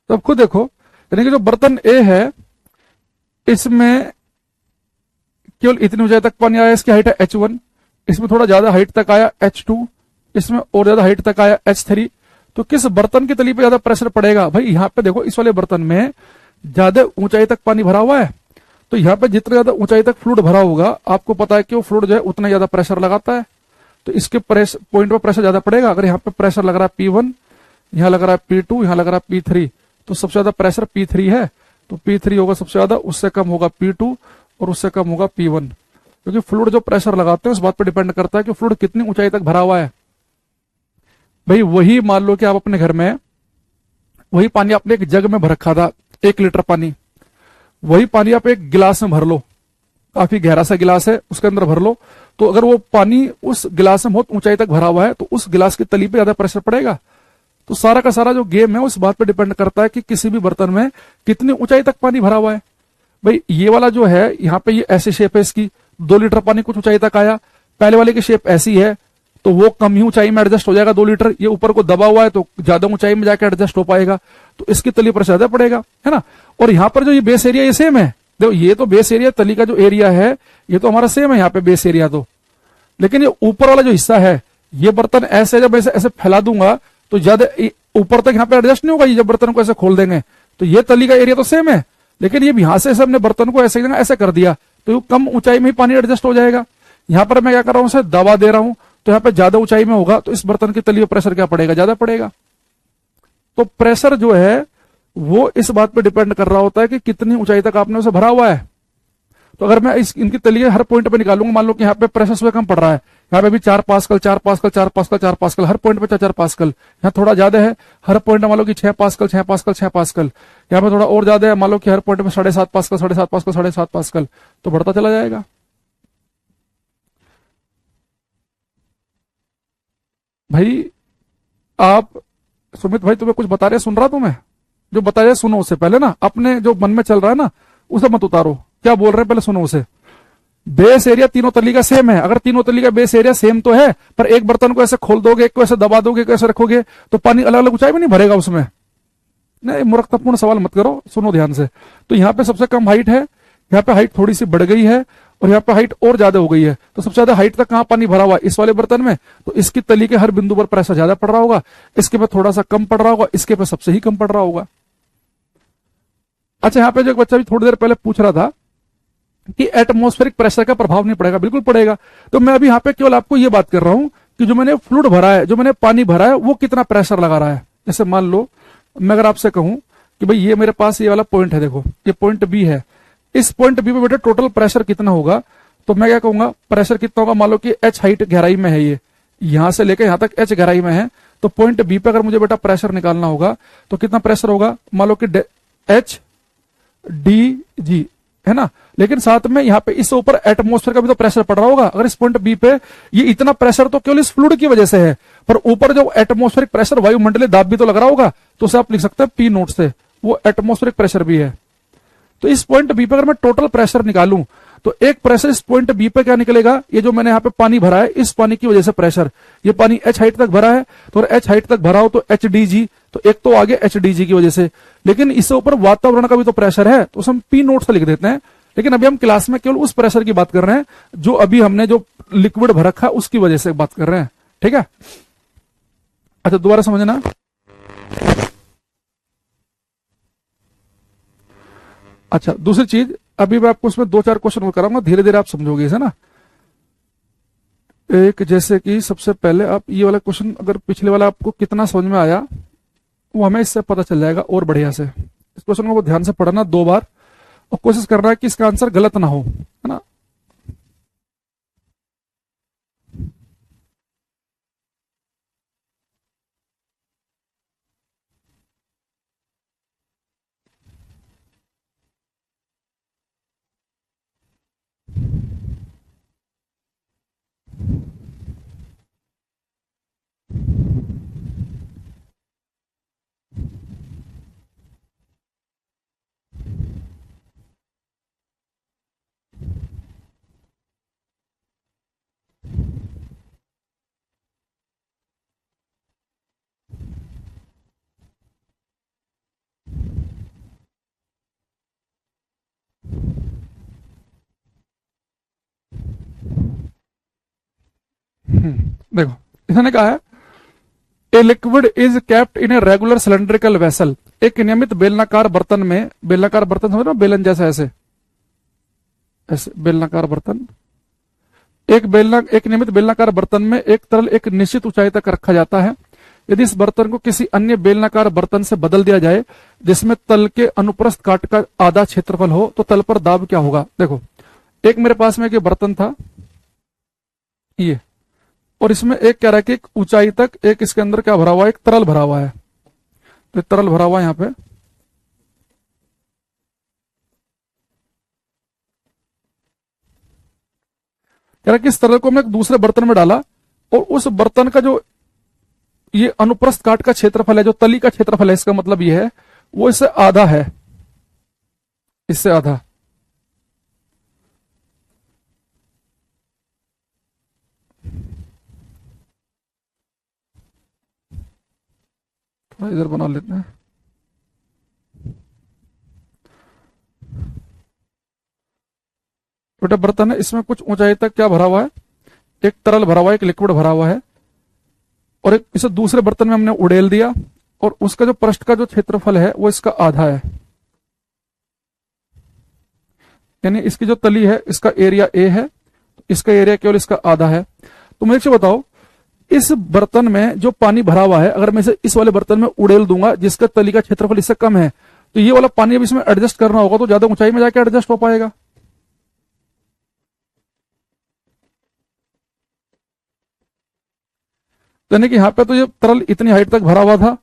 तो अब खुद देखो, यानी कि जो बर्तन ए है इसमें केवल इतनी ऊंचाई तक पानी आया, इसकी हाइट है h1, इसमें थोड़ा ज्यादा हाइट तक आया h2, इसमें और ज्यादा हाइट तक आया h3। तो किस बर्तन की तली पे ज्यादा प्रेशर पड़ेगा? भाई यहाँ पे देखो, इस वाले बर्तन में ज्यादा ऊंचाई तक पानी भरा हुआ है, तो यहाँ पे जितना ज्यादा ऊंचाई तक फ्लूइड भरा होगा, आपको पता है कि वो फ्लूइड जो है उतना ज्यादा प्रेशर लगाता है, तो इसके पॉइंट पर प्रेशर ज्यादा पड़ेगा। अगर यहाँ पे प्रेशर लग रहा है P1, यहाँ लग रहा है P2, यहाँ लग रहा है P3, तो सबसे ज्यादा प्रेशर P3 है, तो P3 होगा सबसे ज्यादा, उससे कम होगा P2 और उससे कम होगा P1। क्योंकि फ्लूइड जो प्रेशर लगाते हैं उस बात पर डिपेंड करता है कि फ्लूइड कितनी ऊंचाई तक भरा हुआ है। भाई वही मान लो कि आप अपने घर में वही पानी आपने एक जग में भर रखा था, 1 लीटर पानी, वही पानी आप एक गिलास में भर लो, काफी गहरा सा गिलास है उसके अंदर भर लो, तो अगर वो पानी उस गिलास में बहुत ऊंचाई तक भरा हुआ है तो उस गिलास की तली पे ज्यादा प्रेशर पड़ेगा। तो सारा का सारा जो गेम है उस बात पे डिपेंड करता है कि किसी भी बर्तन में कितनी ऊंचाई तक पानी भरा हुआ है। भाई ये वाला जो है यहाँ पे ये ऐसी शेप है इसकी, 2 लीटर पानी कुछ ऊंचाई तक आया, पहले वाले की शेप ऐसी है तो वो कम ही ऊंचाई में एडजस्ट हो जाएगा 2 लीटर, ये ऊपर को दबा हुआ है तो ज्यादा ऊंचाई में जाकर एडजस्ट हो पाएगा, तो इसकी तली पर ज्यादा पड़ेगा, है ना। और यहाँ पर जो ये बेस एरिया ये सेम है, देखो ये तो बेस एरिया, तली का जो एरिया है ये तो हमारा सेम है यहाँ पे बेस एरिया तो, लेकिन ये ऊपर वाला जो हिस्सा है, ये बर्तन ऐसे जब ऐसे ऐसे फैला दूंगा तो ज्यादा ऊपर तक यहाँ पे एडजस्ट नहीं होगा, ये जब बर्तन को ऐसे खोल देंगे तो ये तली का एरिया तो सेम है, लेकिन ये यहां से हमने बर्तन को ऐसे ऐसे कर दिया तो कम ऊंचाई में ही पानी एडजस्ट हो जाएगा। यहां पर मैं क्या कर रहा हूं, उसे दबा दे रहा हूं तो यहाँ पे ज्यादा ऊंचाई में होगा तो इस बर्तन की तली पर प्रेशर क्या पड़ेगा, ज्यादा पड़ेगा। तो प्रेशर जो है वो इस बात पे डिपेंड कर रहा होता है कि कितनी ऊंचाई तक आपने उसे भरा हुआ है। तो अगर मैं इनकी तलिए हर पॉइंट पे निकालूंगा, मान लो कि यहाँ पे प्रेशर से कम पड़ रहा है, यहाँ पे भी 4 पास्कल 4 पास्कल 4 पास्कल 4 पास्कल, हर पॉइंट पे 4 पास्कल, यहाँ थोड़ा ज्यादा है, हर पॉइंट मान लो कि 6 पास्कल 6 पास्कल 6 पास्कल, यहाँ पे थोड़ा और ज्यादा है, मान लो कि हर पॉइंट में 7.5 पास्कल 7.5 पास्कल 7.5 पास्कल, तो बढ़ता चला जाएगा। भाई आप सुमित भाई तुम्हें कुछ बता रहे, सुन रहा तुम्हें, जो बता रहे सुनो, उससे पहले ना अपने जो मन में चल रहा है ना उसे मत उतारो, क्या बोल रहे हैं पहले सुनो उसे। बेस एरिया तीनों तली का सेम है, अगर तीनों तली का बेस एरिया सेम तो है, पर एक बर्तन को ऐसे खोल दोगे, एक को ऐसे दबा दोगे, एक को ऐसे रखोगे तो पानी अलग अलग ऊंचाई में नहीं भरेगा उसमें। नहीं, मूर्खतापूर्ण सवाल मत करो, सुनो ध्यान से। तो यहाँ पे सबसे कम हाइट है, यहाँ पे हाइट थोड़ी सी बढ़ गई है और यहाँ पे हाइट और ज्यादा हो गई है, तो सबसे ज्यादा हाइट तक कहाँ पानी भरा हुआ है, इस वाले बर्तन में, तो इसकी तली के हर बिंदु पर प्रेशर ज्यादा पड़ रहा होगा, इसके पे थोड़ा सा कम पड़ रहा होगा, इसके पे सबसे ही कम पड़ रहा होगा। अच्छा, यहाँ पे जो एक बच्चा भी थोड़ी देर पहले पूछ रहा था कि एटमॉस्फेरिक प्रेशर का प्रभाव नहीं पड़ेगा, बिल्कुल पड़ेगा। तो मैं अभी यहाँ पे केवल आपको ये बात कर रहा हूं कि जो मैंने फ्लूइड भरा है, जो मैंने पानी भरा है, वो कितना प्रेशर लगा रहा है। जैसे मान लो मैं अगर आपसे कहूं कि भाई ये मेरे पास ये वाला पॉइंट है, देखो ये पॉइंट बी है, इस पॉइंट बी पे बेटा टोटल प्रेशर कितना होगा, तो मैं क्या कहूंगा प्रेशर कितना होगा, मान लो कि एच हाइट गहराई में है, ये यहां से लेकर यहां तक एच गहराई में है, तो पॉइंट बी पे अगर मुझे बेटा प्रेशर निकालना होगा तो कितना प्रेशर होगा, मान लो कि एच डी जी है ना, लेकिन साथ में यहाँ पे इससे ऊपर एटमॉस्फेयर का भी तो प्रेशर पड़ रहा होगा। अगर इस पॉइंट बी पे ये इतना प्रेशर तो केवल इस फ्लूइड की वजह से है, पर ऊपर जो एटमॉस्फेरिक प्रेशर वायुमंडलीय दाब भी तो लग रहा होगा, तो उसे आप लिख सकते हैं पी नोट से, वो एटमॉस्फेरिक प्रेशर भी है। तो इस पॉइंट बी पे अगर मैं टोटल प्रेशर निकालूं तो एक प्रेशर इस पॉइंट बी पे क्या निकलेगा, ये जो मैंने यहाँ पे पानी भरा है, इस पानी की वजह से प्रेशर, ये पानी एच हाइट तक भरा है, तो अगर एच हाइट तक भरा हो तो एच डी जी, तो एक तो आगे एच डी जी की वजह से, लेकिन इससे ऊपर वातावरण का भी तो प्रेशर है, तो उसे हम पी नोट से लिख देते हैं। लेकिन अभी हम क्लास में केवल उस प्रेशर की बात कर रहे हैं जो अभी हमने जो लिक्विड भर रखा उसकी वजह से बात कर रहे हैं, ठीक है। अच्छा दोबारा समझना। अच्छा दूसरी चीज, अभी मैं आपको उसमें 2-4 क्वेश्चन और कराऊंगा, धीरे धीरे आप समझोगे इसे ना। एक जैसे कि सबसे पहले आप ये वाला क्वेश्चन, अगर पिछले वाला आपको कितना समझ में आया वो हमें इससे पता चल जाएगा और बढ़िया से। इस क्वेश्चन को ध्यान से पढ़ना 2 बार और कोशिश करना है कि इसका आंसर गलत ना हो, है ना। देखो इन्होंने कहा है a liquid is kept in a regular cylindrical vessel, एक नियमित बेलनाकार बर्तन में, बेलनाकार बर्तन समझ रहे हो, बेलन जैसा ऐसे ऐसे बेलनाकार बर्तन, एक नियमित बेलनाकार बर्तन में एक तरल एक निश्चित ऊंचाई तक रखा जाता है। यदि इस बर्तन को किसी अन्य बेलनाकार बर्तन से बदल दिया जाए जिसमें तल के अनुप्रस्थ काट का आधा क्षेत्रफल हो तो तल पर दाब क्या होगा। देखो एक मेरे पास में एक बर्तन था ये, और इसमें एक कह रहा है कि एक ऊंचाई तक एक इसके अंदर क्या भरा हुआ है, एक तरल भरा हुआ है, तो तरल भरा हुआ है यहाँ पे, कह रहा है कि इस तरल को हमने एक दूसरे बर्तन में डाला और उस बर्तन का जो ये अनुप्रस्थ काट का क्षेत्रफल है, जो तली का क्षेत्रफल है, इसका मतलब ये है वो इससे आधा है, इससे आधा। थोड़ा इधर बना लेते हैं। छोटा बर्तन है, इसमें कुछ ऊंचाई तक क्या भरा हुआ है, एक तरल भरा हुआ है, एक लिक्विड भरा हुआ है, और एक इसे दूसरे बर्तन में हमने उड़ेल दिया और उसका जो पृष्ठ का जो क्षेत्रफल है वो इसका आधा है, यानी इसकी जो तली है इसका एरिया ए है, इसका एरिया केवल इसका आधा है। तो मुझे बताओ, इस बर्तन में जो पानी भरा हुआ है, अगर मैं इसे इस वाले बर्तन में उड़ेल दूंगा जिसका तली का क्षेत्रफल इससे कम है, तो ये वाला पानी अब इसमें एडजस्ट करना होगा, तो ज्यादा ऊंचाई में जाके एडजस्ट हो पाएगा। यानी कि यहां पे तो ये तरल इतनी हाइट तक भरा हुआ था,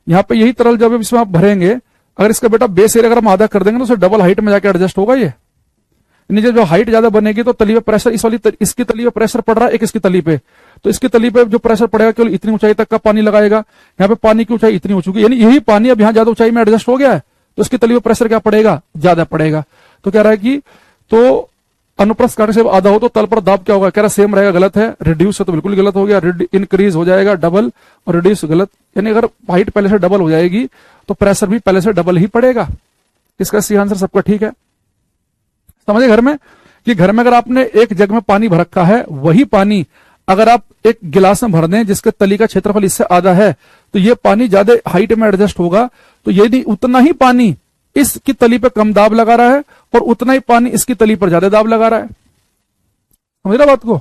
यहाँ पे यही तरल जब इसमें आप भरेंगे, अगर इसका बेटा बेस एरिया अगर हम आधा कर देंगे तो उसे डबल हाइट में जाके एडजस्ट होगा ये। नीचे जो हाइट ज्यादा बनेगी तो तली पे प्रेशर, इस वाली इसकी तली पे प्रेशर पड़ रहा है, एक इसकी तली पे, तो इसकी तली पे जो प्रेशर पड़ेगा केवल इतनी ऊंचाई तक का पानी लगाएगा। यहाँ पे पानी की ऊंचाई इतनी हो चुकी है, यानी यही पानी अब यहाँ ज्यादा ऊंचाई में एडजस्ट हो गया है, तो इसकी तली पे प्रेशर क्या पड़ेगा, ज्यादा पड़ेगा। तो कह रहा है कि तो अनुप्रस्थ काट से आधा हो तो तल पर दाब क्या होगा, कह रहा सेम रहेगा, गलत है। रिड्यूस है तो बिल्कुल गलत हो गया, इंक्रीज हो जाएगा डबल, और रिड्यूस गलत, यानी अगर हाइट पहले से डबल हो जाएगी तो प्रेशर भी पहले से डबल ही पड़ेगा। इसका सी आंसर सबका ठीक है। समझे घर में कि घर में अगर आपने एक जग में पानी भर रखा है, वही पानी अगर आप एक गिलास में भर दें जिसके तली का क्षेत्रफल इससे आधा है, तो ये पानी ज्यादा हाइट में एडजस्ट होगा, तो यदि उतना ही पानी इसकी तली पे कम दाब लगा रहा है और उतना ही पानी इसकी तली पर ज्यादा दाब लगा रहा है, समझ रहा बात को,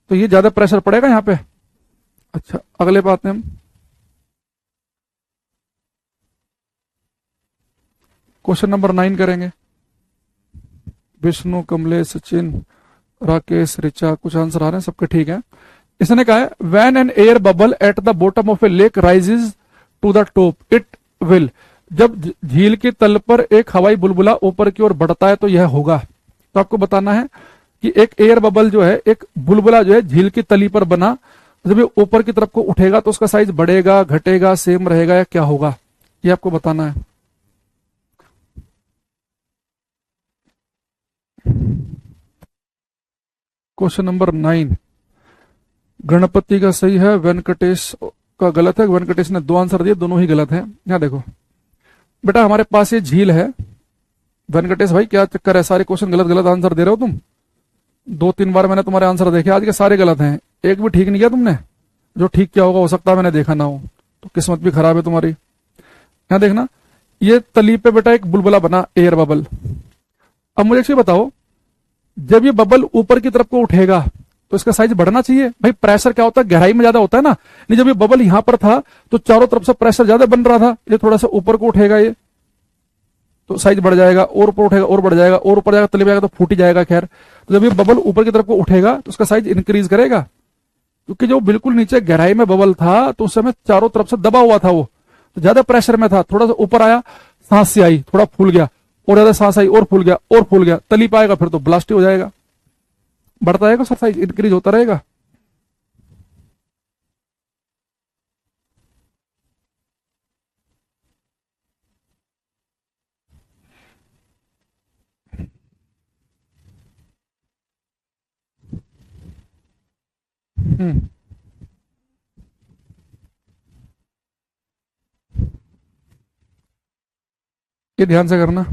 तो ये ज्यादा प्रेशर पड़ेगा यहां पे। अच्छा, अगले बात में हम क्वेश्चन नंबर 9 करेंगे। विष्णु, कमलेश, सचिन, राकेश, ऋचा, कुछ आंसर आ रहे हैं, सबके ठीक है। इसने कहा है when an air bubble at the bottom of a lake rises to the top it will, जब झील के तल पर एक हवाई बुलबुला ऊपर की ओर बढ़ता है तो यह होगा। तो आपको बताना है कि एक एयर बबल जो है, एक बुलबुला जो है झील की तली पर बना, जब ये ऊपर की तरफ को उठेगा तो उसका साइज बढ़ेगा, घटेगा, सेम रहेगा या क्या होगा, ये आपको बताना है। क्वेश्चन नंबर 9 गणपति का सही है, वेंकटेश का गलत है। वेंकटेश ने 2 आंसर दिए, दोनों ही गलत है। यहां देखो बेटा, हमारे पास ये झील है। वेंकटेश भाई क्या चक्कर है, सारे क्वेश्चन गलत गलत आंसर दे रहे हो तुम। 2-3 बार मैंने तुम्हारे आंसर देखे, आज के सारे गलत हैं, एक भी ठीक नहीं किया तुमने। जो ठीक क्या होगा हो सकता है मैंने देखा ना हो, तो किस्मत भी खराब है तुम्हारी। यहां देखना, ये तली पे बेटा एक बुलबुला बना, एयर बबल। अब मुझे एक बताओ, जब ये बबल ऊपर की तरफ को उठेगा तो इसका साइज बढ़ना चाहिए। भाई प्रेशर क्या होता है, गहराई में ज्यादा होता है ना। नहीं, जब ये बबल यहां पर था तो चारों तरफ से प्रेशर ज्यादा बन रहा था, ये थोड़ा सा ऊपर को उठेगा ये तो साइज बढ़ जाएगा, और ऊपर उठेगा और बढ़ जाएगा, और ऊपर जाएगा तले में जाएगा तो फूट ही जाएगा। खैर, तो जब ये बबल ऊपर की तरफ को उठेगा तो उसका साइज इंक्रीज करेगा, क्योंकि जो बिल्कुल नीचे गहराई में बबल था तो उस समय चारों तरफ से दबा हुआ था, वो तो ज्यादा प्रेशर में था। थोड़ा सा ऊपर आया, सांस से आई, थोड़ा फूल गया, और ज्यादा सांस आई और फूल गया और फूल गया, तली पाएगा फिर तो ब्लास्ट हो जाएगा, बढ़ता रहेगा, सर साइज इंक्रीज होता रहेगा। हम्म ये ध्यान से करना।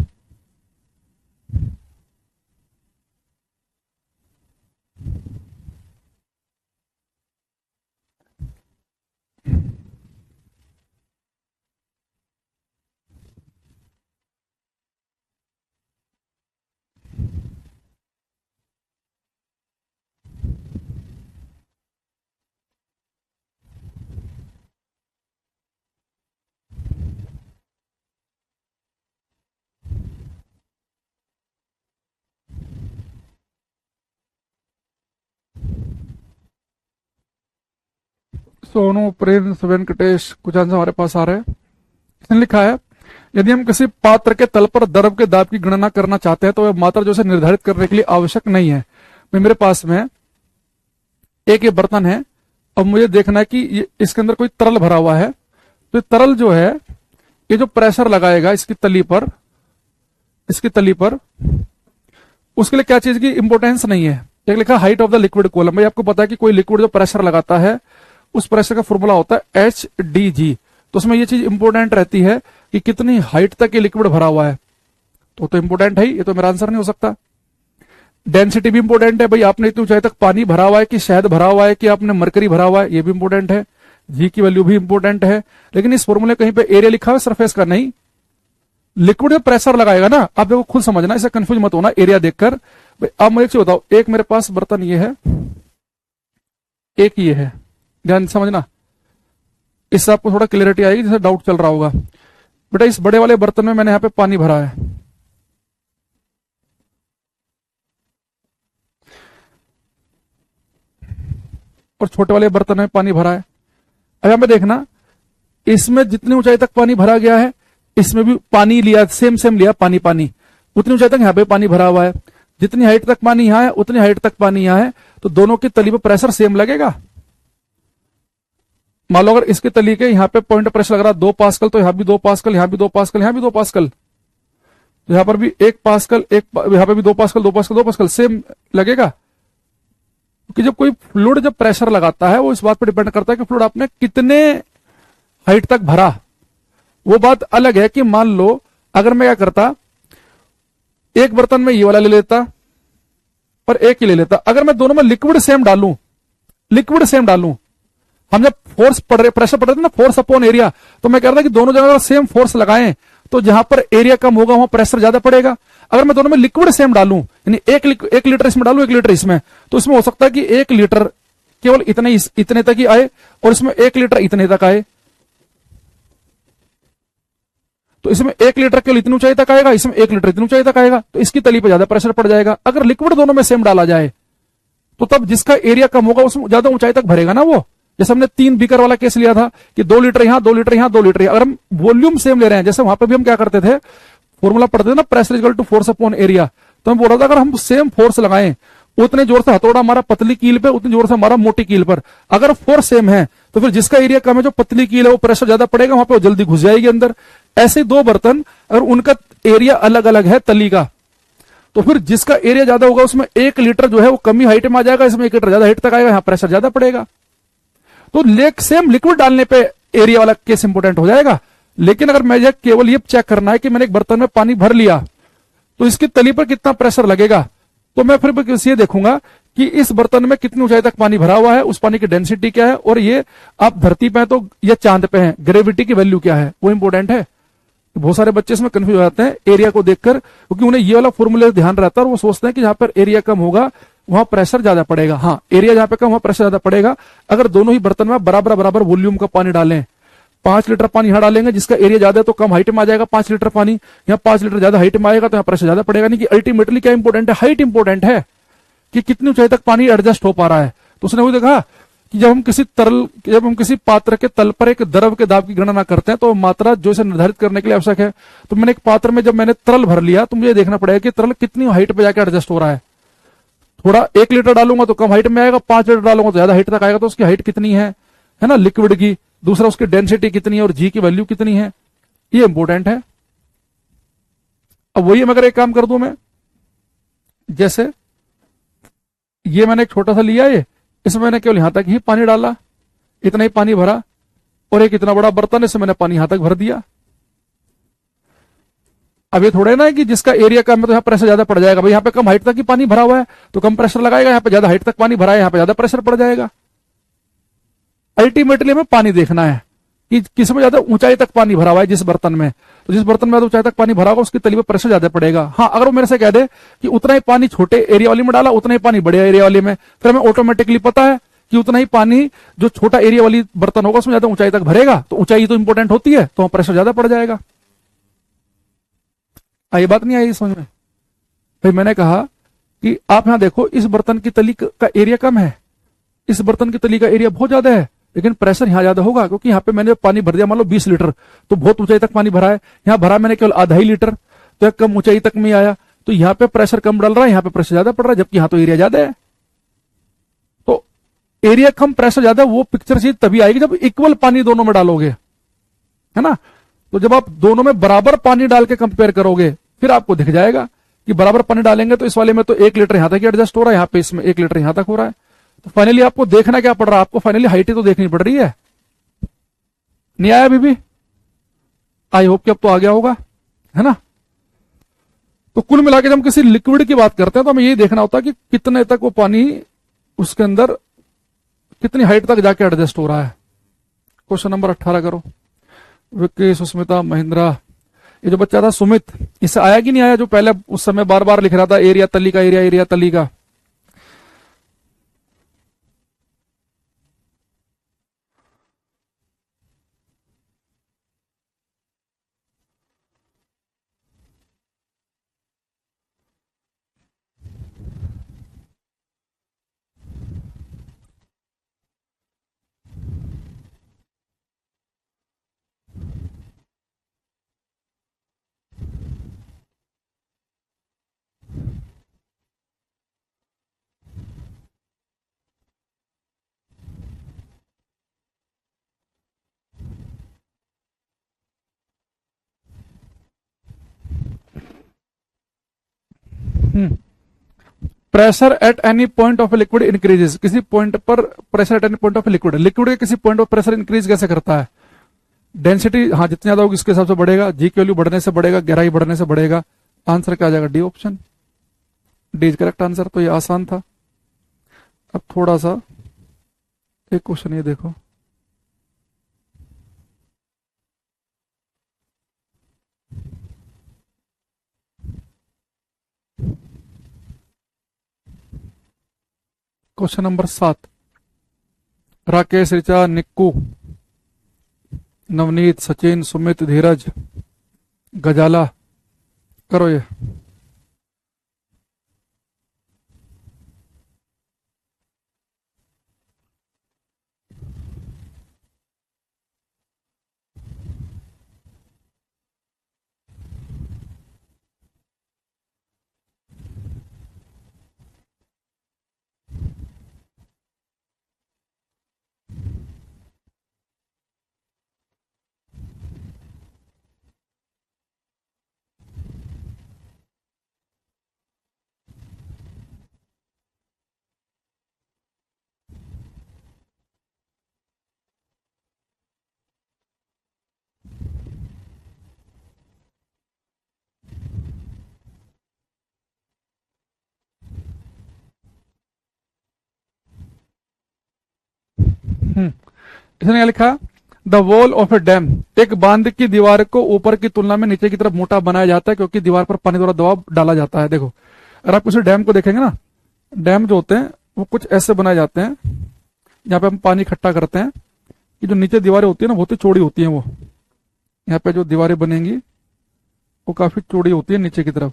सोनू, प्रिंस, वेंकटेश, कुछ आंसर हमारे पास आ रहे हैं। इसने लिखा है यदि हम किसी पात्र के तल पर द्रव के दाब की गणना करना चाहते हैं तो वह मात्रा जो है निर्धारित करने के लिए आवश्यक नहीं है। मेरे पास में एक ये बर्तन है, अब मुझे देखना है कि इसके अंदर कोई तरल भरा हुआ है, तो तरल जो है ये जो प्रेशर लगाएगा इसकी तली पर, उसके लिए क्या चीज की इंपोर्टेंस नहीं है। एक लिखा height of the liquid column. भाई आपको पता है कि कोई लिक्विड जो प्रेशर लगाता है उस प्रेशर का फॉर्मूला होता है HDG, तो उसमें ये चीज इंपोर्टेंट रहती है कि कितनी हाइट तक ये लिक्विड भरा हुआ है, तो इंपोर्टेंट है, ये तो मेरा आंसर नहीं हो सकता। डेंसिटी भी इंपोर्टेंट है, भाई आपने इतनी ऊंचाई तक पानी भरा हुआ है कि शहद भरा हुआ है कि आपने मरकरी भरा हुआ है, ये भी इंपोर्टेंट है। जी की वैल्यू भी इंपॉर्टेंट है, लेकिन इस फॉर्मूले कहीं पे एरिया लिखा है सरफेस का नहीं। लिक्विड में प्रेशर लगाएगा ना, आप देखो खुद समझना, इसे कंफ्यूज मत होना एरिया देखकर। अब मैं एक चीज बताओ, एक मेरे पास बर्तन ये है, एक ये है, ध्यान समझना, इससे आपको थोड़ा क्लियरिटी आएगी, जैसे डाउट चल रहा होगा। बेटा इस बड़े वाले बर्तन में मैंने यहां पे पानी भरा है, और छोटे वाले बर्तन में पानी भरा है। अब यहां पे देखना, इसमें जितनी ऊंचाई तक पानी भरा गया है, इसमें भी पानी लिया, सेम सेम लिया पानी पानी, उतनी ऊंचाई तक यहां पे पानी भरा हुआ है। जितनी हाइट तक पानी यहां है उतनी हाइट तक पानी यहां है, तो दोनों की तली पर प्रेशर सेम लगेगा। मान लो अगर इसके तली के यहाँ पे पॉइंट प्रेशर लग रहा है 2 पास्कल, तो यहां भी 2 पास्कल, यहां भी 2 पास्कल, यहां भी 2 पास्कल, तो यहां पर भी 1 पास्कल, यहां पे भी 2 पास्कल, 2 पास्कल, 2 पास्कल सेम लगेगा। क्योंकि जब कोई फ्लूइड जब प्रेशर लगाता है, वो इस बात पर डिपेंड करता है कि फ्लूइड आपने कितने हाइट तक भरा। वो बात अलग है कि मान लो अगर मैं क्या करता, एक बर्तन में ये वाला ले लेता और एक ही ले लेता, अगर मैं दोनों में लिक्विड सेम डालूं, लिक्विड सेम डालूं, हम जब फोर्स पड़ रहे, प्रेशर पड़ रहे थे ना, फोर्स अपॉन एरिया, तो मैं कह रहा था कि दोनों जगह सेम फोर्स लगाएं तो जहां पर एरिया कम होगा वहां प्रेशर ज्यादा पड़ेगा। अगर मैं दोनों में लिक्विड सेम डालूं, यानी एक लीटर इसमें डालूं, 1 लीटर इसमें, तो इसमें हो सकता है कि 1 लीटर केवल इतने तक ही आए और इसमें 1 लीटर इतने तक आए। तो इसमें 1 लीटर केवल इतनी ऊंचाई तक आएगा, इसमें 1 लीटर इतनी ऊंचाई तक आएगा, तो इसकी तली पर ज्यादा प्रेशर पड़ जाएगा। अगर लिक्विड दोनों में सेम डाला जाए तो तब जिसका एरिया कम होगा उसमें ज्यादा ऊंचाई तक भरेगा ना वो। जैसे हमने 3 बीकर वाला केस लिया था कि 2 लीटर यहां, 2 लीटर यहां, 2 लीटर यहां। अगर हम वॉल्यूम सेम ले रहे हैं, जैसे वहां पर भी हम क्या करते थे, फॉर्मूला पढ़ते थे ना, pressure equal to force upon area, तो हम बोल रहा था अगर हम सेम फोर्स लगाएं, उतने जोर से हथौड़ा हमारा पतली कील पे, उतनी जोर से हमारा मोटी कील पर। अगर फोर्स सेम है तो फिर जिसका एरिया कम है, जो पतली कील है, वो प्रेशर ज्यादा पड़ेगा, वहां पे वो जल्दी घुस जाएगी अंदर। ऐसे 2 बर्तन अगर उनका एरिया अलग अलग है तली का, तो फिर जिसका एरिया ज्यादा होगा उसमें 1 लीटर जो है वो कमी हाइट में आ जाएगा, इसमें 1 लीटर ज्यादा हाइट तक आएगा, यहाँ प्रेशर ज्यादा पड़ेगा। तो सेम लिक्विड डालने पे एरिया वाला केस इंपोर्टेंट हो जाएगा। लेकिन अगर मैं केवल ये चेक करना है कि मैंने एक बर्तन में पानी भर लिया तो इसकी तली पर कितना प्रेशर लगेगा, तो मैं फिर ये देखूंगा कि इस बर्तन में कितनी ऊंचाई तक पानी भरा हुआ है, उस पानी की डेंसिटी क्या है, और ये आप धरती पे हैं तो ये चांद पे हैं, ग्रेविटी की वैल्यू क्या है, वो इंपॉर्टेंट है। बहुत सारे बच्चे इसमें कंफ्यूज हो जाते हैं एरिया को देखकर, क्योंकि उन्हें ये वाला फॉर्मूला ध्यान रहता है और वो सोचते हैं कि जहां पर एरिया कम होगा वहां प्रेशर ज्यादा पड़ेगा। हाँ, एरिया जहां पे कम वहां प्रेशर ज्यादा पड़ेगा। अगर दोनों ही बर्तन में बराबर बराबर वॉल्यूम का पानी डालें, 5 लीटर पानी यहां डालेंगे, जिसका एरिया ज्यादा है तो कम हाइट में आ जाएगा 5 लीटर पानी, यहाँ 5 लीटर ज्यादा हाइट में आएगा तो यहाँ प्रेशर ज्यादा पड़ेगा। नहीं कि अल्टीमेटली क्या इंपॉर्टेंट है, हाइट इंपॉर्टेंट है कि कितनी ऊंचाई तक पानी एडजस्ट हो पा रहा है। तो उसने वो देखा कि जब हम किसी पात्र के तल पर एक द्रव के दाब की गणना करते हैं तो मात्रा जो इसे निर्धारित करने के लिए आवश्यक है, तो मैंने एक पात्र में जब मैंने तरल भर लिया तो मुझे देखना पड़ेगा कि तरल कितनी हाइट पे जाकर एडजस्ट हो रहा है। थोड़ा 1 लीटर डालूंगा तो कम हाइट में आएगा, 5 लीटर डालूंगा तो ज्यादा हाइट तक आएगा, तो उसकी हाइट कितनी है ना, लिक्विड की। दूसरा उसकी डेंसिटी कितनी है और जी की वैल्यू कितनी है, ये इंपॉर्टेंट है। अब वही अगर एक काम कर दूं मैं, जैसे ये मैंने एक छोटा सा लिया, ये इसमें मैंने केवल यहां तक ही पानी डाला, इतना ही पानी भरा, और एक इतना बड़ा बर्तन है इसमें मैंने पानी यहां तक भर दिया। अब ये थोड़े ना है कि जिसका एरिया कम है तो यहाँ प्रेशर ज्यादा पड़ जाएगा, भाई यहाँ पे कम हाइट तक ही पानी भरा हुआ है तो कम प्रेशर लगाएगा, यहाँ पे ज्यादा हाइट तक पानी भरा है यहाँ पे ज्यादा प्रेशर पड़ जाएगा। अल्टीमेटली हमें पानी देखना है कि किसमें ज्यादा ऊंचाई तक पानी भरा हुआ है, जिस बर्तन में, तो जिस बर्तन में ज्यादा ऊंचाई तक पानी भरा होगा उसकी तली पर प्रेशर ज्यादा पड़ेगा। हाँ, अगर वो मेरे से कह दे कि उतना ही पानी छोटे एरिया वाली में डाला, उतना ही पानी बड़े एरिया वाली में, फिर हमें ऑटोमेटिकली पता है कि उतना ही पानी जो छोटा एरिया वाली बर्तन होगा उसमें ज्यादा ऊंचाई तक भरेगा, तो ऊंचाई तो इंपॉर्टेंट होती है, तो प्रेशर ज्यादा पड़ जाएगा। ये बात नहीं आई समझ में? भाई मैंने कहा कि आप यहां देखो, इस बर्तन की तली का एरिया कम है, इस बर्तन की तली का एरिया बहुत ज्यादा है, लेकिन प्रेशर यहां ज्यादा होगा, क्योंकि यहाँ पे मैंने पानी भर दिया मान लो 20 लीटर, तो बहुत ऊंचाई तक पानी भरा है। यहाँ भरा मैंने केवल आधा ही लीटर, तो कम ऊंचाई तक में आया, तो यहाँ पे प्रेशर कम डाल रहा है, यहाँ पे प्रेशर ज्यादा पड़ रहा है, जबकि यहाँ तो एरिया ज्यादा है। तो एरिया कम प्रेशर ज्यादा, वो पिक्चर चीज तभी आएगी जब इक्वल पानी दोनों में डालोगे, है ना। तो जब आप दोनों में बराबर पानी डाल के कंपेयर करोगे फिर आपको दिख जाएगा कि बराबर पानी डालेंगे तो इस वाले में तो 1 लीटर यहां तक एडजस्ट हो रहा है, यहाँ पे इसमें 1 लीटर यहां तक हो रहा है। तो फाइनली आपको देखना क्या पड़ रहा है, आपको फाइनली हाइट तो देखनी पड़ रही है। नहीं आया अभी भी? आई होप कि अब तो आ गया होगा, है ना। तो कुल मिला के जब हम किसी लिक्विड की बात करते हैं तो हमें यही देखना होता है कि कितने तक वो पानी उसके अंदर कितनी हाइट तक जाके एडजस्ट हो रहा है। क्वेश्चन नंबर 18 करो। विक्की, सुस्मिता, महिंद्रा, ये जो बच्चा था सुमित, इससे आया कि नहीं आया, जो पहले उस समय बार बार लिख रहा था एरिया तली का, एरिया एरिया तली का। Pressure at any point of liquid increases, किसी पॉइंट पर pressure at any point of liquid, liquid के किसी पॉइंट पर प्रेशर इंक्रीज कैसे करता है? डेंसिटी, हाँ जितनी ज्यादा होगी उसके हिसाब से बढ़ेगा, जी की वैल्यू बढ़ने से बढ़ेगा, गहराई बढ़ने से बढ़ेगा। आंसर क्या आ जाएगा? D option, D is correct answer. तो ये आसान था। अब थोड़ा सा एक क्वेश्चन ये देखो, क्वेश्चन नंबर 7। राकेश, ऋचा, निक्कू, नवनीत, सचिन, सुमित, धीरज, गजाला, करो ये। इसने क्या लिखा? The wall of A dam, एक बांध की दीवार को ऊपर की तुलना में नीचे की तरफ मोटा बनाया जाता है क्योंकि दीवार पर पानी द्वारा दबाव डाला जाता है। देखो, अगर आप उसी डैम को देखेंगे ना, डैम जो होते हैं वो कुछ ऐसे बनाए जाते हैं, यहाँ पे हम पानी इकट्ठा करते हैं कि जो नीचे दीवारें होती है ना बहुत ही चौड़ी होती है, वो यहाँ पे जो दीवारें बनेंगी वो काफी चौड़ी होती है नीचे की तरफ,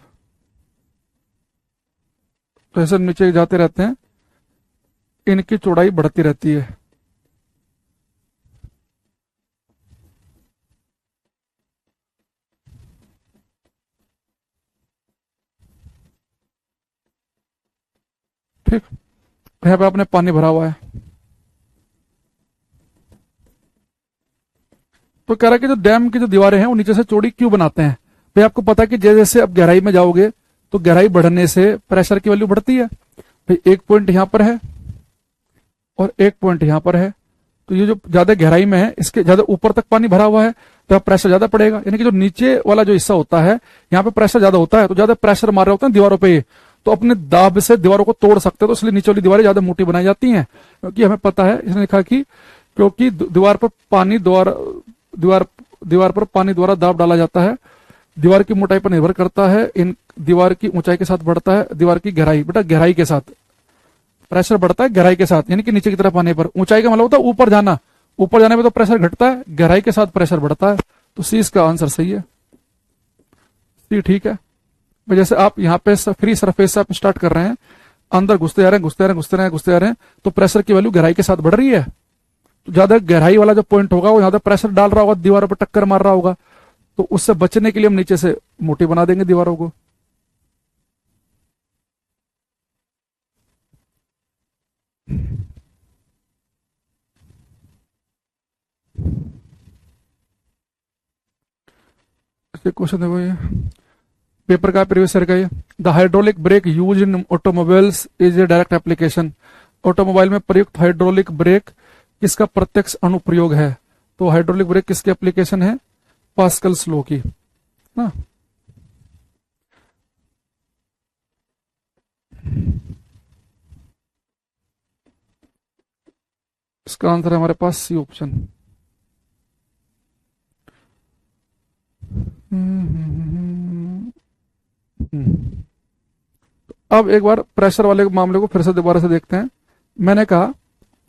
तो ऐसे नीचे जाते रहते हैं, इनकी चौड़ाई बढ़ती रहती है। ठीक, यहाँ पे आपने पानी भरा हुआ है, तो कह रहा है कि जो डैम की जो दीवारें हैं वो नीचे से चौड़ी क्यों बनाते हैं? भाई आपको पता है कि जैसे जैसे आप गहराई में जाओगे तो गहराई बढ़ने से प्रेशर की वैल्यू बढ़ती है। भाई एक पॉइंट यहाँ पर है और एक पॉइंट यहाँ पर है, तो ये जो ज्यादा गहराई में है इसके ज्यादा ऊपर तक पानी भरा हुआ है तो प्रेशर ज्यादा पड़ेगा, यानी कि जो नीचे वाला जो हिस्सा होता है यहाँ पे प्रेशर ज्यादा होता है, तो ज्यादा प्रेशर मार रहे होते हैं दीवारों पे, तो अपने दाब से दीवारों को तोड़ सकते हैं, तो इसलिए नीचे वाली दीवारें ज्यादा मोटी बनाई जाती हैं। क्योंकि हमें पता है, इसने लिखा कि क्योंकि दीवार पर पानी द्वारा दीवार दीवार पर पानी द्वारा दाब डाला जाता है, दीवार की मोटाई पर निर्भर करता है, इन दीवार की ऊंचाई के साथ बढ़ता है, दीवार की गहराई, बेटा गहराई के साथ प्रेशर बढ़ता है, गहराई के साथ, यानी कि नीचे की तरफ आने पर। ऊंचाई का मतलब होता है ऊपर जाना, ऊपर जाने पर तो प्रेशर घटता है, गहराई के साथ प्रेशर बढ़ता है, तो सी इसका आंसर सही है, सी ठीक है। जैसे आप यहाँ पे फ्री सरफेस से आप स्टार्ट कर रहे हैं, अंदर घुसते जा रहे हैं, घुसते जा रहे हैं, घुसते जा रहे हैं, घुसते जा रहे हैं, तो प्रेशर की वैल्यू गहराई के साथ बढ़ रही है, तो ज्यादा गहराई वाला जो पॉइंट होगा वो ज्यादा प्रेशर डाल रहा होगा, दीवारों पर टक्कर मार रहा होगा, तो उससे बचने के लिए हम नीचे से मोटी बना देंगे दीवारों को। क्वेश्चन देखो, ये पेपर का प्रीवियस ईयर का, ये the hydraulic brake use in automobiles is a direct application, automobile में प्रयुक्त हाइड्रोलिक ब्रेक किसका प्रत्यक्ष अनुप्रयोग है? तो हाइड्रोलिक ब्रेक किसकी एप्लीकेशन है? पास्कल्स लॉ की ना। इसका आंसर है हमारे पास सी ऑप्शन। अब एक बार प्रेशर वाले मामले को फिर से दोबारा से देखते हैं। मैंने कहा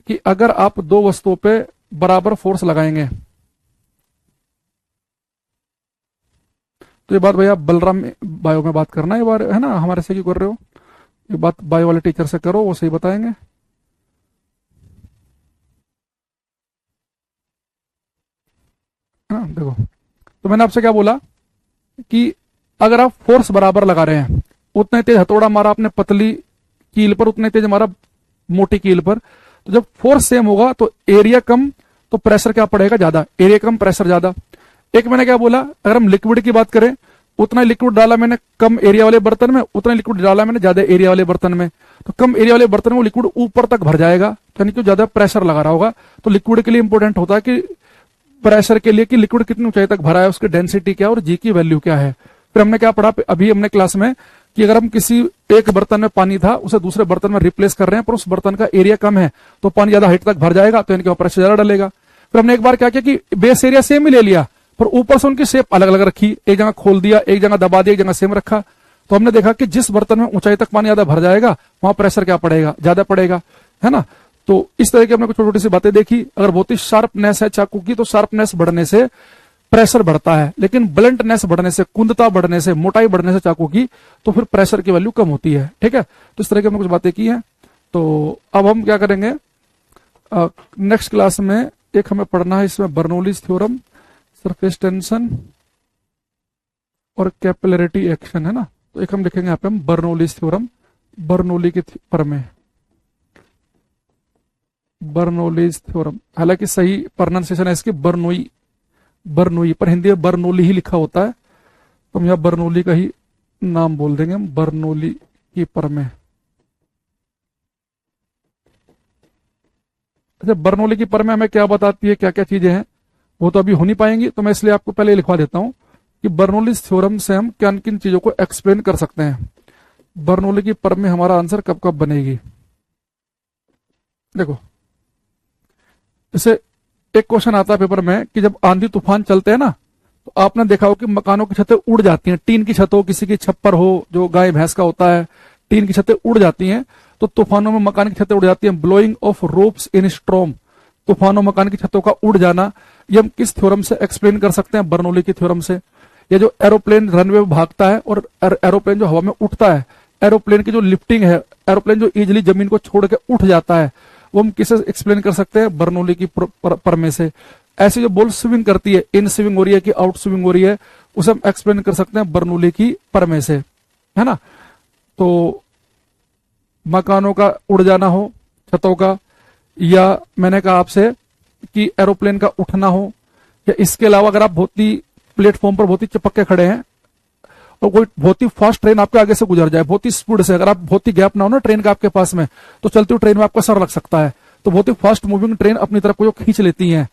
कि अगर आप दो वस्तुओं पे बराबर फोर्स लगाएंगे, तो ये बात भैया बलराम बायो में बात करना, ये बार है ना, हमारे से क्यों कर रहे हो, ये बात बायो वाले टीचर से करो, वो सही बताएंगे। है ना, देखो, तो मैंने आपसे क्या बोला कि अगर आप फोर्स बराबर लगा रहे हैं, उतने तेज हथौड़ा मारा आपने पतली कील पर, उतने तेज मारा मोटी कील पर, तो जब फोर्स सेम होगा तो एरिया कम तो प्रेशर क्या पड़ेगा, ज्यादा, एरिया कम प्रेशर ज्यादा। एक मैंने क्या बोला, अगर हम लिक्विड की बात करें, उतना लिक्विड डाला मैंने कम एरिया वाले बर्तन में, उतना लिक्विड डाला मैंने ज्यादा एरिया वाले बर्तन में, तो कम एरिया वाले बर्तन में वो लिक्विड ऊपर तक भर जाएगा, यानी कि ज्यादा प्रेशर लगा रहा होगा। तो लिक्विड के लिए इंपॉर्टेंट होता है कि प्रेशर के लिए कि लिक्विड कितनी ऊंचाई तक भरा है, उसकी डेंसिटी क्या है और जी की वैल्यू क्या है। फिर हमने क्या पढ़ा अभी हमने क्लास में कि अगर हम किसी एक बर्तन में पानी था उसे दूसरे बर्तन में रिप्लेस कर रहे हैं, पर उस बर्तन का एरिया कम है तो पानी ज्यादा हाइट तक भर जाएगा, तो इनके प्रेशर ज्यादा डलेगा। फिर हमने एक बार क्या किया कि बेस एरिया सेम ही ले लिया, पर ऊपर से उनकी शेप अलग अलग रखी, एक जगह खोल दिया, एक जगह दबा दिया, एक जगह सेम रखा। तो हमने देखा कि जिस बर्तन में ऊंचाई तक पानी ज्यादा भर जाएगा वहां प्रेशर क्या पड़ेगा, ज्यादा पड़ेगा, है ना। तो इस तरह की हमने कुछ छोटी छोटी सी बातें देखी। अगर बहुत ही शार्पनेस है चाकू की तो शार्पनेस बढ़ने से प्रेशर बढ़ता है, लेकिन ब्लंटनेस बढ़ने से, कुंदता बढ़ने से, मोटाई बढ़ने से चाकू की, तो फिर प्रेशर की वैल्यू कम होती है। ठीक है, तो इस तरह की हमने कुछ बातें की हैं। तो अब हम क्या करेंगे, नेक्स्ट क्लास में एक हमें पढ़ना है, इसमें बर्नौलीज थ्योरम, सरफेस टेंशन और कैपिलरिटी एक्शन, है ना। तो एक हम लिखेंगे यहाँ पे हम बर्नौलीज थ्योरम, बर्नौली के प्रमेय, बर्नौलीज थ्योरम। हालांकि सही प्रोनाउंसिएशन है इसकी बर्नोई, बर्नोई, पर हिंदी में बर्नौली ही लिखा होता है, तो हम यहाँ बर्नौली का ही नाम बोल देंगे हम, बर्नौली की प्रमेय। अच्छा, बर्नौली की प्रमेय हमें क्या बताती है, क्या क्या चीजें हैं, वो तो अभी हो नहीं पाएंगी, तो मैं इसलिए आपको पहले लिखवा देता हूं कि बर्नौलीज थ्योरम से हम किन किन चीजों को एक्सप्लेन कर सकते हैं। बर्नौली की प्रमेय हमारा आंसर कब कब बनेगी, देखो, जैसे एक क्वेश्चन आता है पेपर में कि जब आंधी तूफान चलते हैं ना, तो आपने देखा हो कि मकानों की छतें उड़ जाती हैं, टीन की छत हो, किसी की छप्पर हो जो गाय भैंस का होता है, टीन की छतें उड़ जाती हैं। तो तूफानों में मकान की छतें उड़ जाती हैं, blowing off roofs in storm, तूफानों मकान की छतों का उड़ जाना, ये हम किस थ्योरम से एक्सप्लेन कर सकते हैं, बर्नौली की थ्योरम से। ये जो एरोप्लेन रनवे में भागता है और एरोप्लेन जो हवा में उठता है, एरोप्लेन की जो लिफ्टिंग है, एरोप्लेन जो इजिली जमीन को छोड़ के उठ जाता है, वो हम किसे एक्सप्लेन कर सकते हैं, बर्नौली की प्रमेय से। ऐसे जो बॉल स्विंग करती है, इन स्विंग हो रही है कि आउट स्विंग हो रही है, उसे हम एक्सप्लेन कर सकते हैं बर्नौली की प्रमेय से, है ना। तो मकानों का उड़ जाना हो, छतों का, या मैंने कहा आपसे कि एरोप्लेन का उठना हो, या इसके अलावा अगर आप बहुत ही प्लेटफॉर्म पर बहुत ही चिपक के खड़े हैं और कोई बहुत ही फास्ट ट्रेन आपके आगे से गुजर जाए, बहुत ही स्पीड से, अगर आप बहुत ही गैप ना हो ना ट्रेन का आपके पास में, तो चलती हुई ट्रेन में आपका सर लग सकता है। तो बहुत ही फास्ट मूविंग ट्रेन अपनी तरफ को जो खींच लेती है,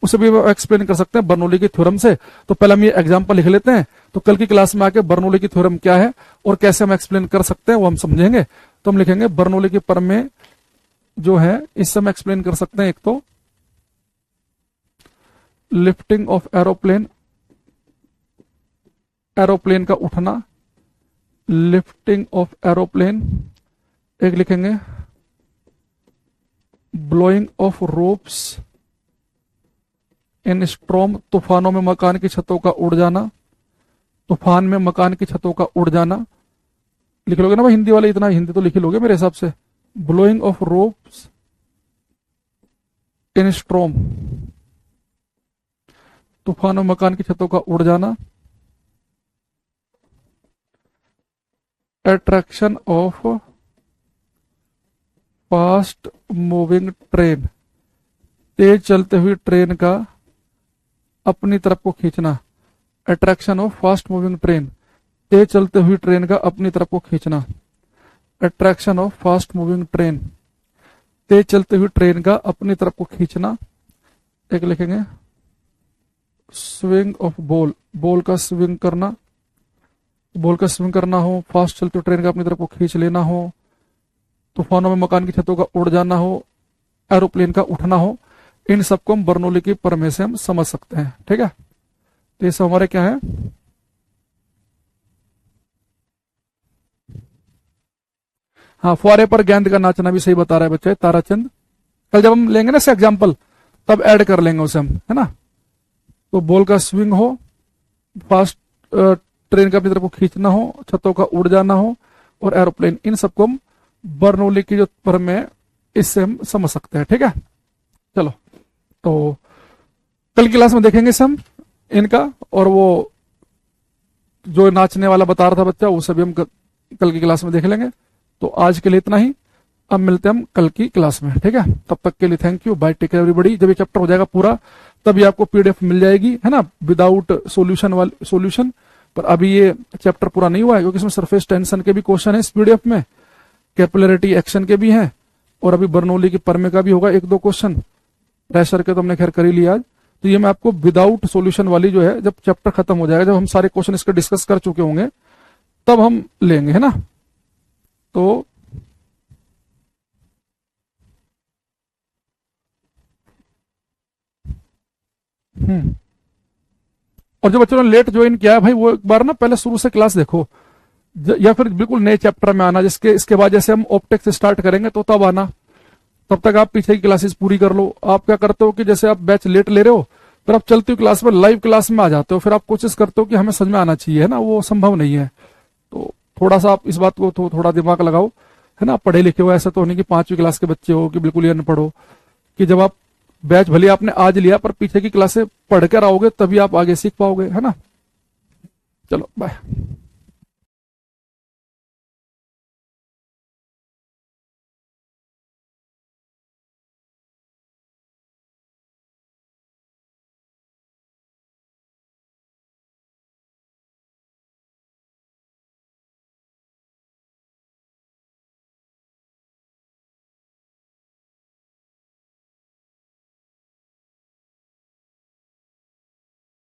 उसे भी एक्सप्लेन कर सकते हैं बर्नौली की थ्योरम से। तो पहले हम ये एग्जांपल लिख लेते हैं, तो कल की क्लास में आके बर्नौली की थ्योरम क्या है और कैसे हम एक्सप्लेन कर सकते हैं वो हम समझेंगे। तो हम लिखेंगे बर्नौली की प्रमेय जो है, इससे हम एक्सप्लेन कर सकते हैं, एक तो लिफ्टिंग ऑफ एरोप्लेन, एरोप्लेन का उठना, लिफ्टिंग ऑफ एरोप्लेन, एक लिखेंगे blowing off roofs in storm, तूफानों में मकान की छतों का उड़ जाना, तूफान में मकान की छतों का उड़ जाना, लिख लोगे ना भाई हिंदी वाले, इतना हिंदी तो लिख लोगे मेरे हिसाब से, blowing off roofs in storm, तूफानों में मकान की छतों का उड़ जाना, attraction of fast moving train, तेज चलते हुई ट्रेन का अपनी तरफ को खींचना, attraction of fast moving train, तेज चलते हुई ट्रेन का अपनी तरफ को खींचना, attraction of fast moving train, तेज चलते हुई ट्रेन का अपनी तरफ को खींचना। एक लिखेंगे स्विंग ऑफ बॉल, बॉल का स्विंग करना, बॉल का स्विंग करना हो, फास्ट चलते हुई ट्रेन का अपनी तरफ को खींच लेना हो, तूफानों में मकान की छतों का उड़ जाना हो, एरोप्लेन का उठना हो, इन सबको हम बर्नौली की प्रमेय से हम समझ सकते हैं। ठीक है, तो ये सब हमारे क्या है, हाँ, फुहारे पर गेंद का नाचना भी सही बता रहा है बच्चे ताराचंद। कल जब हम लेंगे ना से एग्जाम्पल तब ऐड कर लेंगे उसे हम, है ना। तो बॉल का स्विंग हो, फास्ट ट्रेन का अपनी तरफ को खींचना हो, छतों का उड़ जाना हो और एरोप्लेन, इन सबको हम बर्नौली की जो परम है इससे हम समझ सकते हैं। ठीक है, चलो तो कल की क्लास में देखेंगे इसे हम इनका, और वो जो नाचने वाला बता रहा था बच्चा वो सभी हम कल की क्लास में देख लेंगे। तो आज के लिए इतना ही, अब मिलते हैं हम कल की क्लास में। ठीक है, तब तक के लिए thank you, bye, take care everybody. जब ये चैप्टर हो जाएगा पूरा तभी आपको पीडीएफ मिल जाएगी, है ना, विदाउट सॉल्यूशन वाली सॉल्यूशन। पर अभी ये चैप्टर पूरा नहीं हुआ है क्योंकि इसमें सरफेस टेंशन के भी क्वेश्चन है इस पीडीएफ में, कैपिलरिटी एक्शन के भी हैं, और अभी बर्नौली की परमे का भी होगा 1-2 क्वेश्चन। प्रेशर के तो हमने खैर कर ही लिया आज। तो ये मैं आपको विदाउट सॉल्यूशन वाली जो है, जब चैप्टर खत्म हो जाएगा, जब हम सारे क्वेश्चन इसके डिस्कस कर चुके होंगे तब हम लेंगे, है ना। तो और जो बच्चों ने लेट ज्वाइन किया है भाई, वो एक बार ना पहले शुरू से क्लास देखो, या फिर बिल्कुल नए चैप्टर में आना, जिसके इसके बाद जैसे हम ऑप्टेक्स से स्टार्ट करेंगे तो तब आना। तब तक आप पीछे की क्लासेस पूरी कर लो। आप क्या करते हो कि जैसे आप बैच लेट ले रहे हो, फिर आप चलती हुई क्लास में लाइव क्लास में आ जाते हो, फिर आप कोशिश करते हो कि हमें समझ में आना चाहिए, है ना, वो संभव नहीं है। तो थोड़ा सा आप इस बात को थोड़ा दिमाग लगाओ, है ना। पढ़े लिखे हो, ऐसा तो नहीं कि 5वीं क्लास के बच्चे हो कि बिल्कुल ही अनपढ़ हो, कि जब आप बैच भले आपने आज लिया पर पीछे की क्लासें पढ़ कर आओगे तभी आप आगे सीख पाओगे, है ना। चलो बाय।